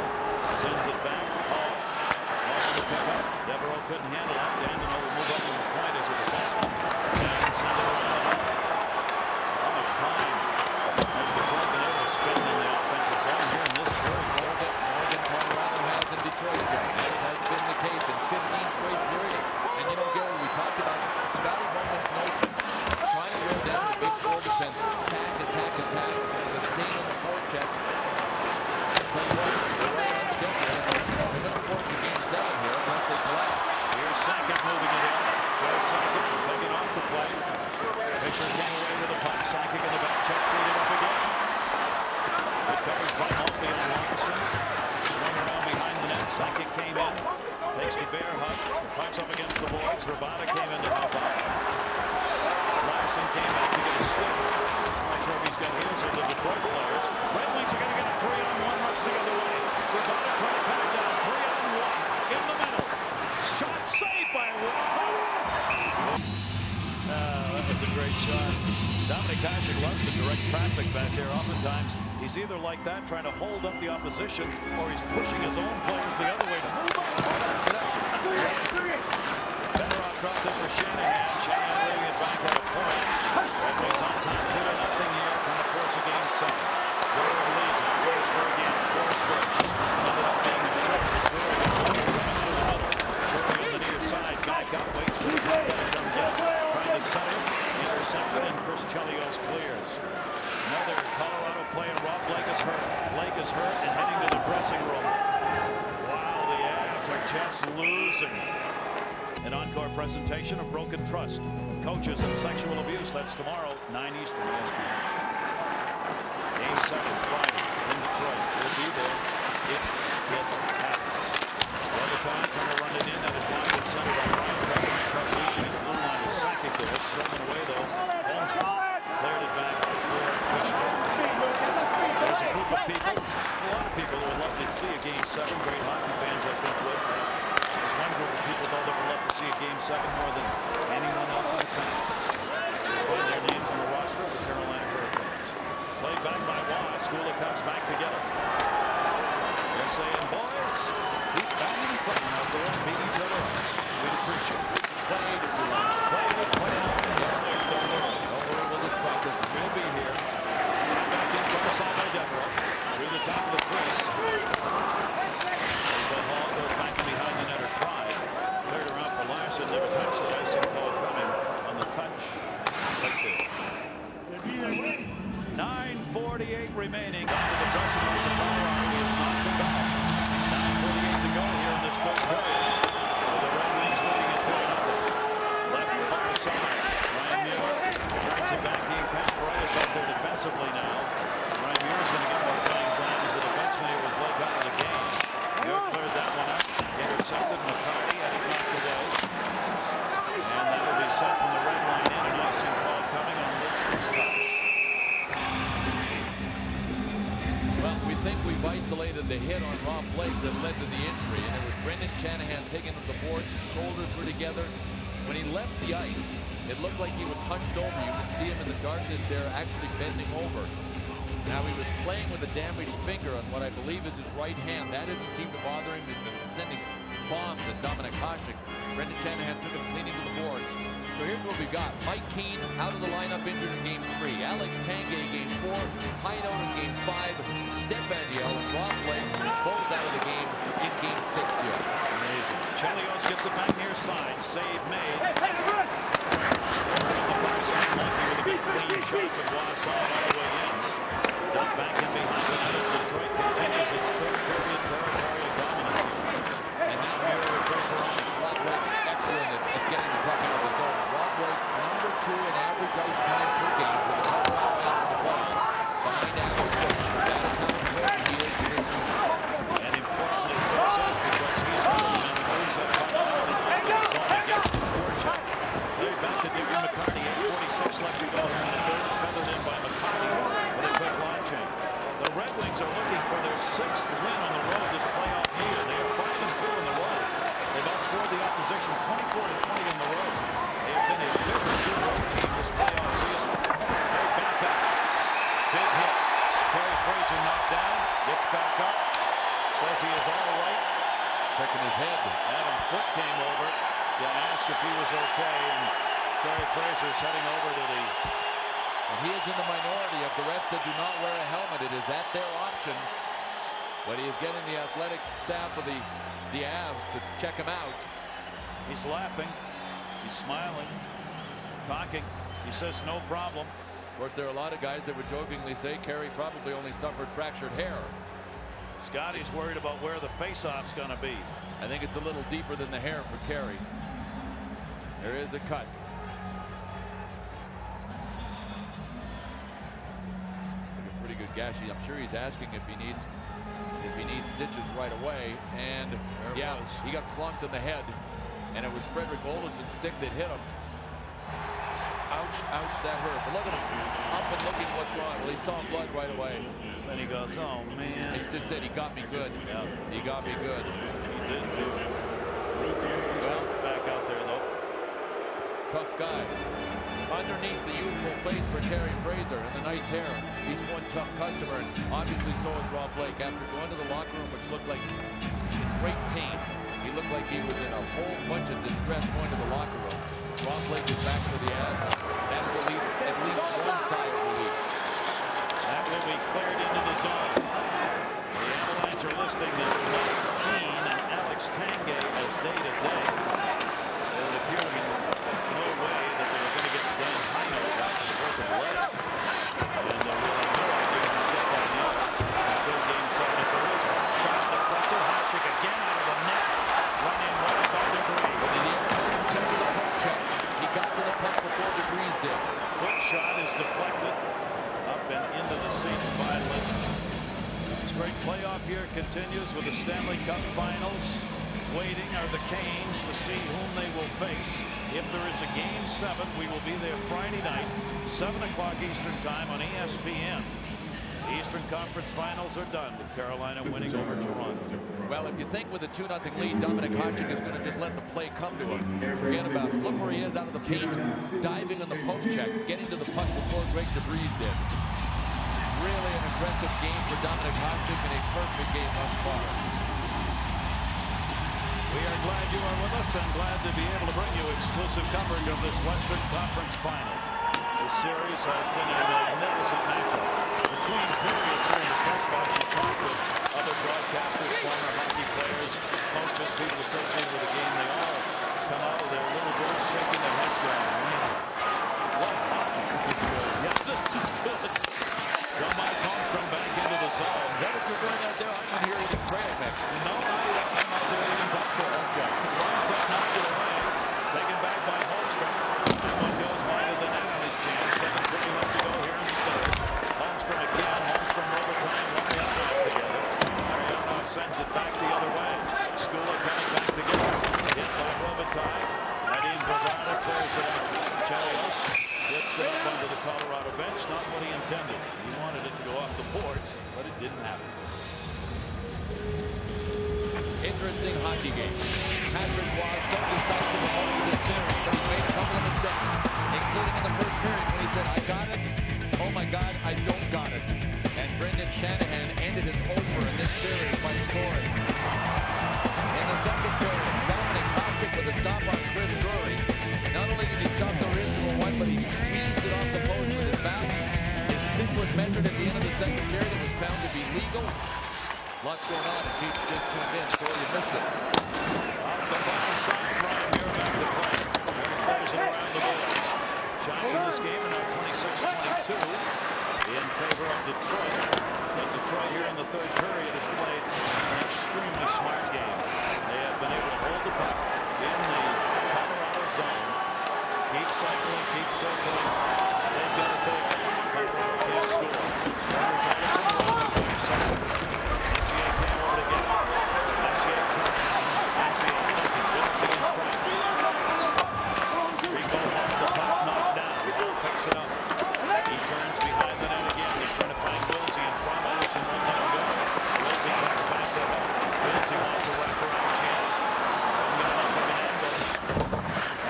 Sends it back. Hall on the pickup. Devereaux couldn't handle it. Dandon will move up on the point as a defenseman. And send it around. How much time has Detroit been able to spend in the offensive zone here in this period?
Morgan, Colorado has in Detroit zone. As has been the case in 15 straight periods. And you know, Gary, we talked about Scotty Bowman's notion. Trying to wear down the big four defense. Attack. Sustain on the forecheck. I'll tell you what, they're right on schedule. They're going to force a game 7 here unless they collapse.
Here's Sakic moving it in. There's Sakic taking off the play. Fisher came away with the puck. Sakic in the back check. Cleaned it up again. Good coverage by Maltby on Watson. Swung around behind the net. Sakic came in. Takes the bear hug. Pucks up against the boards. Rabada came in to help out. Larson came back to get a stick. Not sure if he's got heels of the Detroit players. Red Wings are going to get a 3-on-1 rush the other way. Rabada trying to cut it down. 3-on-1 in the middle. Shot saved by Rob. That's a great shot. Dominic Hasek loves to direct traffic back there. Oftentimes, he's either like that, trying to hold up the opposition, or he's pushing his own players the other way to move up. Fedorov dropped it for Shanahan. Shanahan leaving it back at a point. Red Wings on top, 2-0 here. Trying to force a game 7. Brewer leads it. Forsberg again. Forsberg ended up being a shot. Brewer running through the middle. Brewer on the near side. Back up. Waits for the puck. Comes in. Trying to center. Intercepted, and Chris Chelios clears. Another Colorado player. Rob Blake is hurt. Blake is hurt and heading to the dressing room. Wow, the Avs are just losing. An encore presentation of Broken Trust, Coaches and Sexual Abuse. That's tomorrow, 9 Eastern. Game 7, Friday in Detroit. We'll be there if it happens. The other time, trying to run it in, that is blocked in center by Ryan Craig. Reaching at the blue line with Sakic there. Stolen away though. Holmstrom cleared it back for Fisher. There's a group of people, a lot of people who would love to see a game 7. Great hockey fans, I think, would. There's one group of people though that would love to see a game 7 more than anyone else in the country. Find their names on the roster of the Carolina Hurricanes. Played back by Waugh. Skula comes back together. They're saying, boys, keep banging and playing out there and beat each other up. We'd appreciate it. Play on. We'll be here. Back in front of Samuel Devereaux. Through the top of the crease. But Hall goes back in behind the net or tried. Cleared around for Larson. Never touched the icing call coming on the touch. Right there. 9:48 remaining. Under the dressing room of Colorado is knocked it back. 9:48 to go here in this third period. The Red Wings leading it 2-0. Left far side. Ryan Muir drags it back. He and Kasparaitis out there defensively now. Ryan Muir's going to get more playing time as a defenseman here with Blake out of the game. Muir cleared that one up. Intercepted. McCarty had it knocked away. And that will be set from the red line in. An icing call coming on Lidstron's touch.
Well, we think we've isolated the hit on Rob Blake that led to the injury, and it was Brendan Shanahan taking to the boards. His shoulders were together. When he left the ice, it looked like he was hunched over. You could see him in the darkness there, actually bending over. Now, he was playing with a damaged finger on what I believe is his right hand. That doesn't seem to bother him. He's been sending bombs at Dominic Hasek. Brendan Shanahan took him clean into the boards. So here's what we've got. Mike Keane out of the lineup, injured in Game 3. Alex Tanguay, Game 4. Hideout in Game 5. Stefan Yell and Rob Blake both out of the game in Game 6 here.
Amazing. Chelios gets it back near side. Save made. Clean shot from Wausau all the way in. Dumped back in behind the net as Detroit continues its third period territorial dominance.
And now Muir with pressure on. Rob Blake's excellent at getting the puck out of the zone. Rob Blake, number 2 in average ice time per game for the Colorado Avalanche in the playoffs. Behind average goals. That is how important he is to this team.
And importantly for himself because he's moving and he moves that puck out of the zone. Played back to David McCarty. 8:46 left to go here in the third. Feathered in by McCarty with a quick line change. The Red Wings are looking for their 6th win on the road this playoff year.
checking his head.
Adam Foote came over to ask if he was okay, and Kerry Fraser's heading over to the...
And he is in the minority of the refs that do not wear a helmet. It is at their option. But he is getting the athletic staff of the Avs to check him out.
He's laughing. He's smiling. Talking. He says no problem.
Of course, there are a lot of guys that would jokingly say Kerry probably only suffered fractured hair.
Scotty's worried about where the face-off's going to be.
I think it's a little deeper than the hair for Kerry. There is a cut. A pretty good gash. I'm sure he's asking if he needs stitches right away. And yeah, he got clunked in the head, and it was Frederick Olison's stick that hit him. Ouch, ouch, that hurt. But look at him up and looking what's going on. Well, he saw blood right away.
Then he goes, oh man.
He just said he got me good. Yeah. He got me good.
He did too.
Well,
back out there though.
Tough guy. Underneath the youthful face for Kerry Fraser and the nice hair, he's one tough customer, and obviously so is Rob Blake. After going to the locker room, which looked like in great pain, he looked like he was in a whole bunch of distress going to the locker room. Rob Blake is back for the Avs. That's at least one sigh of relief.
That will be cleared into the zone. The Avalanche are listing Mike Keane and Alex Tanguay as day-to-day. It would appear to be no way that they were going to get Dan Heino back to the broken leg. And we'll have no idea when step on the ice until Game 7 if there is a shot deflected. Hasek again out of the net. Running right by DeVries.
In the air, center of the puck check. He got to the puck before DeVries did.
Quick shot is deflected. Up and into the seats by Lindstrom. This great playoff year continues with the Stanley Cup Finals. Waiting are the Canes to see whom they will face. If there is a Game 7, we will be there Friday night, 7 o'clock Eastern Time on ESPN. The Eastern Conference Finals are done with Carolina winning over Toronto.
Well, if you think with a 2-0 lead, Dominic Hasek is going to just let the play come to him, forget about it. Look where he is out of the paint, diving on the poke check, getting to the puck before Greg DeVries did. Really an aggressive game for Dominic Hasek and a perfect game thus far.
We are glad you are with us and glad to be able to bring you exclusive coverage of this Western Conference Finals. This series has been a magnificent matchup. Between periods here in the press box, you talk with other broadcasters, former hockey players, coaches, people associated with the game. They all come out with their little girls shaking their heads going, man, what hockey. This is good. Yes, this is good. John Mike Holmstrom back into the zone.
Is that what you're doing out there? I'm here eating trail mix.
No, I'm out there eating popcorn. Okay. Holmstrom knocked it away. Taken back by Holmstrom. This one goes wide of the net on his chance. 7:30 left to go here in the third. Holmstrom again. Holmstrom overtime. One the other together. Mariano sends it back the other way. Skula coming back together. Hit by Robitaille. Nadim Bravada clears it out. Chelios gets it up onto the Colorado bench. Not what he intended. He wanted it to go off the boards, but it didn't happen.
Interesting hockey game. Patrick was so decisive in most of this series, but he made a couple of mistakes, including in the first period when he said, I got it. Oh my God, I don't got it. And Brendan Shanahan ended his over in this series by scoring. In the second period, Dominic Hasek with a stop on Chris Drury. Not only did he stop the original one, but he squeezed it off the post with his back. His stick was measured at the end of the second period. It was found to be legal. Lots going on, and Keith just tuned in, so you missed it.
Off the far side, Brian here back to play. Throws it around the board. Shots in this game are now 26-22 in favor of Detroit. But Detroit here in the third period has played an extremely smart game. They have been able to hold the puck in the Colorado zone. Keep cycling, keep circling. They've got it there. Colorado can't score. Carter Patterson rolling for the second. Messier came over to get it. Messier touched. Messier looking, Wilson in front. Rico off the puck, knocked down. Picks it up. He turns behind the net again. He's trying to find Wilson in front. Wilson won't let him go. Wilson comes back to help. Wilson wants a wraparound chance. Coming on up from an angle.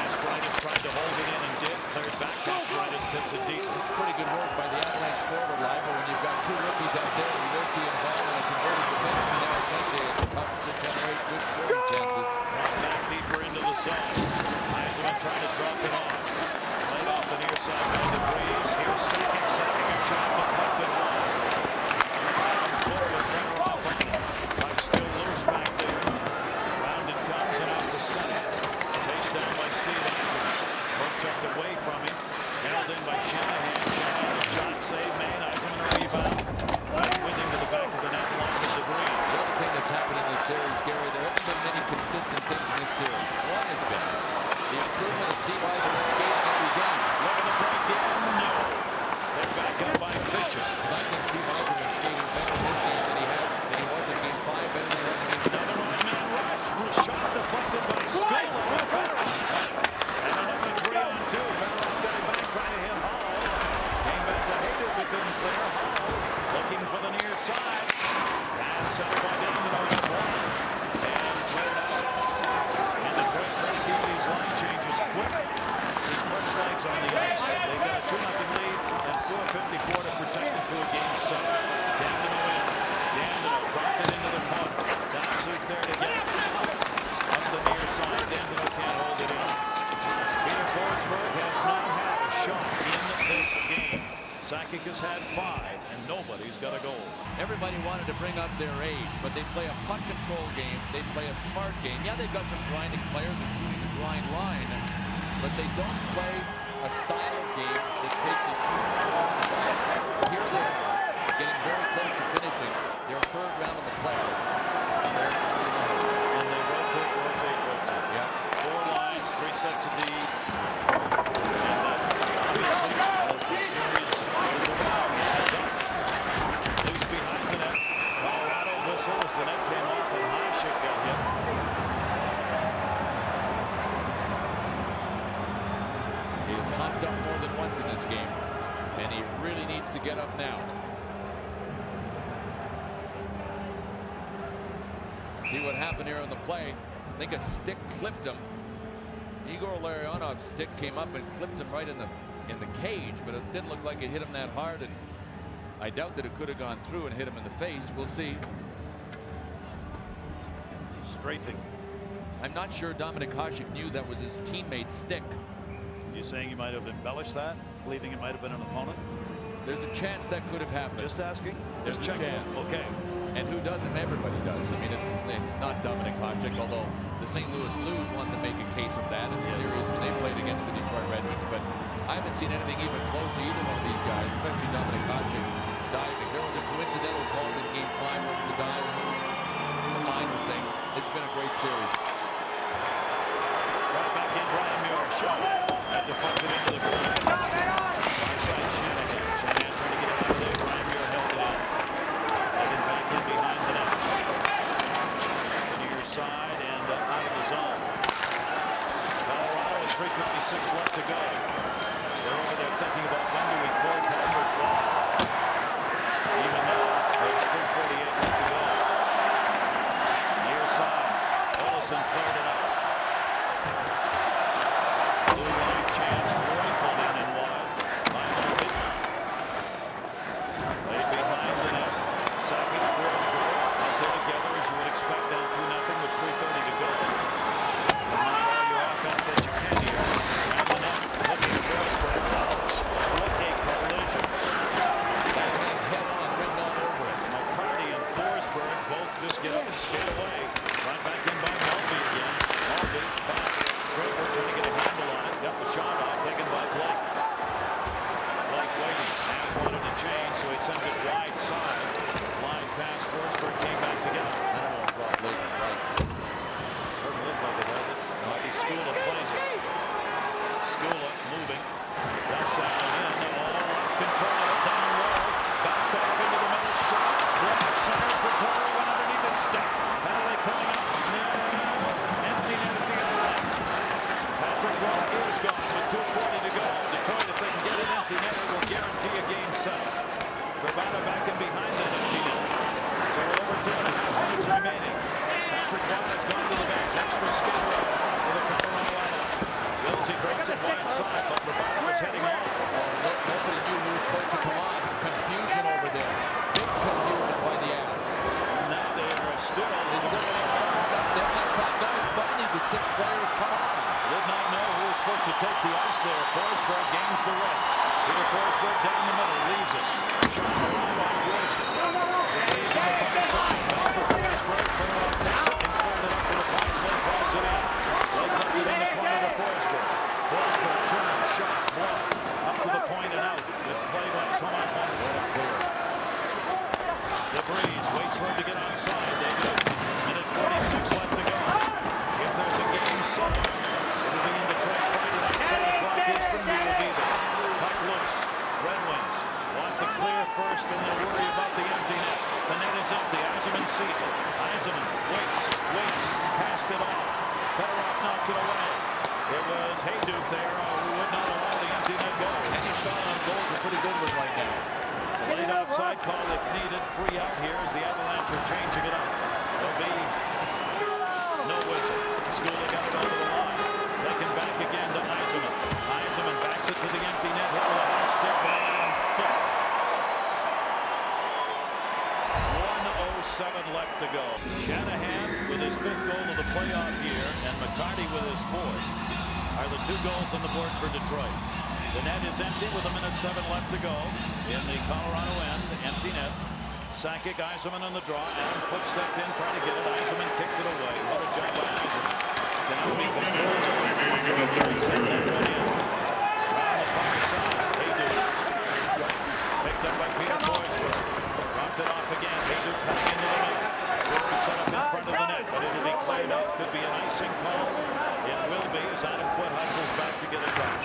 Aspraitis tried to hold it in and did. Cleared back. Aspraitis tips it deep.
Pretty good work by the Avalanche forward line, but when you've got two rookies out there, you will see him ball and a converted defenseman now. It's a tough to generate good scoring
zone. Eisenman trying to drop it off. Played off the near side by the Breeze. Here's Sakic setting a shot, deflected wide. Puck still loose back there. Round it comes and out to center. Chased down by Steve Eisenman. Puck checked away from him. Held in by Shanahan. Shanahan, shot save made. Eisenman a rebound. Right with him to the back of the net line with the Breeze.
The other thing that's happened in this series, Gary, there haven't been many consistent things in this series. One has been the improvement of Steve Eisenman skating every game.
Look at the break in. No. They're back up by Fisher.
I think Steve Eisenman is skating better in this game than he was in Game 5. Better than he was in Game 4.
Another one-man rush. Shot deflected by Scola. And another 3-on-2. Federer got it back trying to hit Hall. Came back to Hayden, but couldn't clear. Hall looking for the near side. And set by Dandino got one. And cleared out. And Detroit trying to keep these line changes quick. See first legs on the ice. They've got a 2-0 lead and 4:54 to protect it to a game 7. Dandino in. Dandino dropped it into the corner. Datsyuk there to get it. Up the near side. Dandino can't hold it in. Peter Forsberg has now had a shot in this game. Sakic has had 5, and nobody's got a goal.
Everybody wanted to bring up their age, but they play a puck control game. They play a smart game. Yeah, they've got some grinding players, including the grind line, but they don't play a style of game that takes a huge toll. Here they are, getting very close to finishing their 3rd round of the playoffs.
And they rotate.
Yeah.
4 lines, 3 sets of D. And obviously, as the series goes along, loose behind the net. Colorado whistle as the net came off and Hasek got hit.
He has hopped up more than once in this game, and he really needs to get up now. See what happened here on the play. I think a stick clipped him. Igor Larionov's stick came up and clipped him right in the cage, but it didn't look like it hit him that hard, and I doubt that it could have gone through and hit him in the face. We'll see.
Strafing.
I'm not sure Dominik Hasek knew that was his teammate's stick.
You saying you might have embellished that, believing it might have been an opponent?
There's a chance that could have happened.
Just asking.
There's a chance.
Okay.
And who doesn't? Everybody does. I mean, it's not Dominik Hasek, although the St. Louis Blues wanted to make a case of that in the series when they played against the Detroit Red Wings. But I haven't seen anything even close to either one of these guys, especially Dominik Hasek diving. There was a coincidental call in Game 5 where it was a dive. It was a minor thing. It's been a great series.
Right back in, Brian Muir. Shot. Had to punt it into the corner. Far side Shanahan. Shanahan trying to get it out of there. Brian Muir held it out. Taken back in behind the net. The near side and out of the zone. Colorado with 3:56 left to go. They're over there thinking about when do we pull Patrick Roy. Even though there's 3:48 left to go. Near side. Olsen cleared it up. Blue line chance. Roy pulled in and wide. Line open. Laid behind the net. Sakic, Forsberg out there together as you would expect, down 2-0 with 3:30 to go. And not all your offense that you can here. Behind the net. Looking at Forsberg. Ouch. What a collision.
That went head on, written all over it.
McCarty and Forsberg both just get up and skate away. Right back in by Maltby again. Maltby back. Draper trying to get a handle on it. Got the shot off, taken by Blake. Blake waiting. Nash wanted to change, so he sent it wide side. Flying past Forsberg, came back to get it.
I don't know if Rob Blake is right.
Doesn't look like it, does it? Might be Skula plays it. Skula moving. That's out and in. Lost control of it down low. Back off into the middle. Shot. Block center. Pretori went underneath his stick. Penalty coming up. No. Empty net at the end of that. Patrick Roy is gone with 2:40 to go. Detroit, if they can get an empty net, will guarantee a game 7. Gravata back in behind that empty net. So we're over 2.5 minutes remaining. Patrick Roy has gone to the bench. Extra skater for the Colorado Avalanche. Wilsey breaks it wide side, but Gravata was heading off.
Nobody knew who was supposed to come on. Confusion over there. Big confusion by the Avs.
Now they are still.
They've got 5 guys. Finally, the 6 players come on.
not know who was supposed to take the ice there. Forsberg gains the red. Peter Forsberg down the middle, leaves it. Shot around by Wilson. Stays on the far side. Back to Forsberg. Komarov takes it and cleared it up to the point. Then calls it in. They left it in the corner to Forsberg. Forsberg turns, shot, blocked. Up to the point and out. Good play by Tomas Clear. DeBreeze waits for him to get onside. They do. Minute 46 left to go. If there's a game 7, it'll be in Detroit Friday night, 7 o'clock Eastern. We will be there. Puck loose. Red Wings want to clear first and they'll worry about the empty net. The net is empty. Yzerman sees it. Yzerman waits, passed it off. Fedorov knocked it away. It was Hayduk there who would not allow the empty net go.
Any shot on goal is a pretty good one right now.
The late outside call if needed. 3 out here as the Avalanche are changing it up. There'll be no whistle. Schooling got it over the line. Taken back again to Yzerman. Yzerman backs it to the empty net. Hit with a high stick by Adam Foote. 1:07 left to go. Shanahan with his 5th goal of the playoff year and McCarty with his 4th are the 2 goals on the board for Detroit. The net is empty with 1:07 left to go in the Colorado end. Empty net. Sakic, Yzerman on the draw. Adam Foote stepped in, trying to get it. Yzerman kicked it away. What a job by Yzerman. Cannot make the goal. Send that one in. Around the far side. Hayduk. Picked up by Peter Forsberg. Dropped it off again. Hayduk coming into the net. Set up in front of the net, but it'll be cleared out. Could be an icing call. It will be as Adam Foote hustles back to get it back.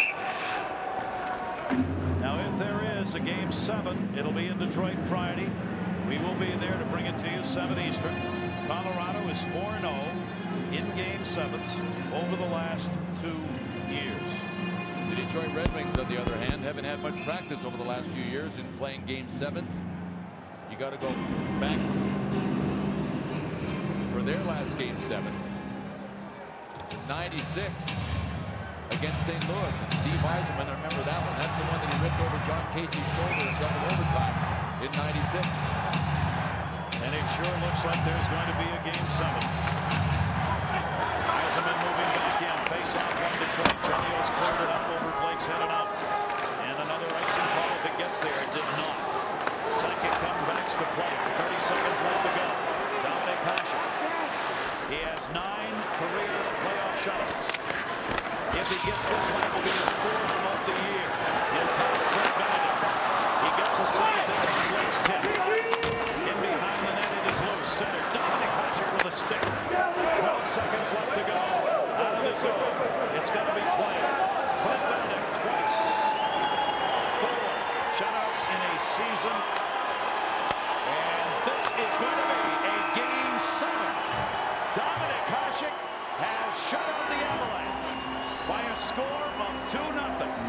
Now, if there is a game 7, it'll be in Detroit Friday. We will be there to bring it to you 7 Eastern. Colorado is 4-0 in game 7s over the last 2 years.
The Detroit Red Wings, on the other hand, haven't had much practice over the last few years in playing game 7s. You got to go back for their last game 7. 96 against St. Louis, and Steve Yzerman, I remember that one. That's the one that he ripped over John Casey's shoulder in double overtime in 96.
And it sure looks like there's going to be a game 7. Yzerman moving back in. Face off on Detroit. Chelios cleared it up over Blake's head and out. And another icing call if it gets there. It did not. Sakic comes back to play. 30 seconds left to go. Dominic Hasek. He has 9 career playoff shutouts. If he gets this one, it will be his 4th of the year. In time, Brett Benedict. He gets a save there on Blake's tip. In behind the net, it is loose. Center. Dominic Hasek with a stick. 12 seconds left to go. Out of the zone. It's going to be played. Brett Benedict twice. 4 shutouts in a season. And this is going to be a game 7. Dominic Hasek has shut out the Avalanche by a score of 2-0.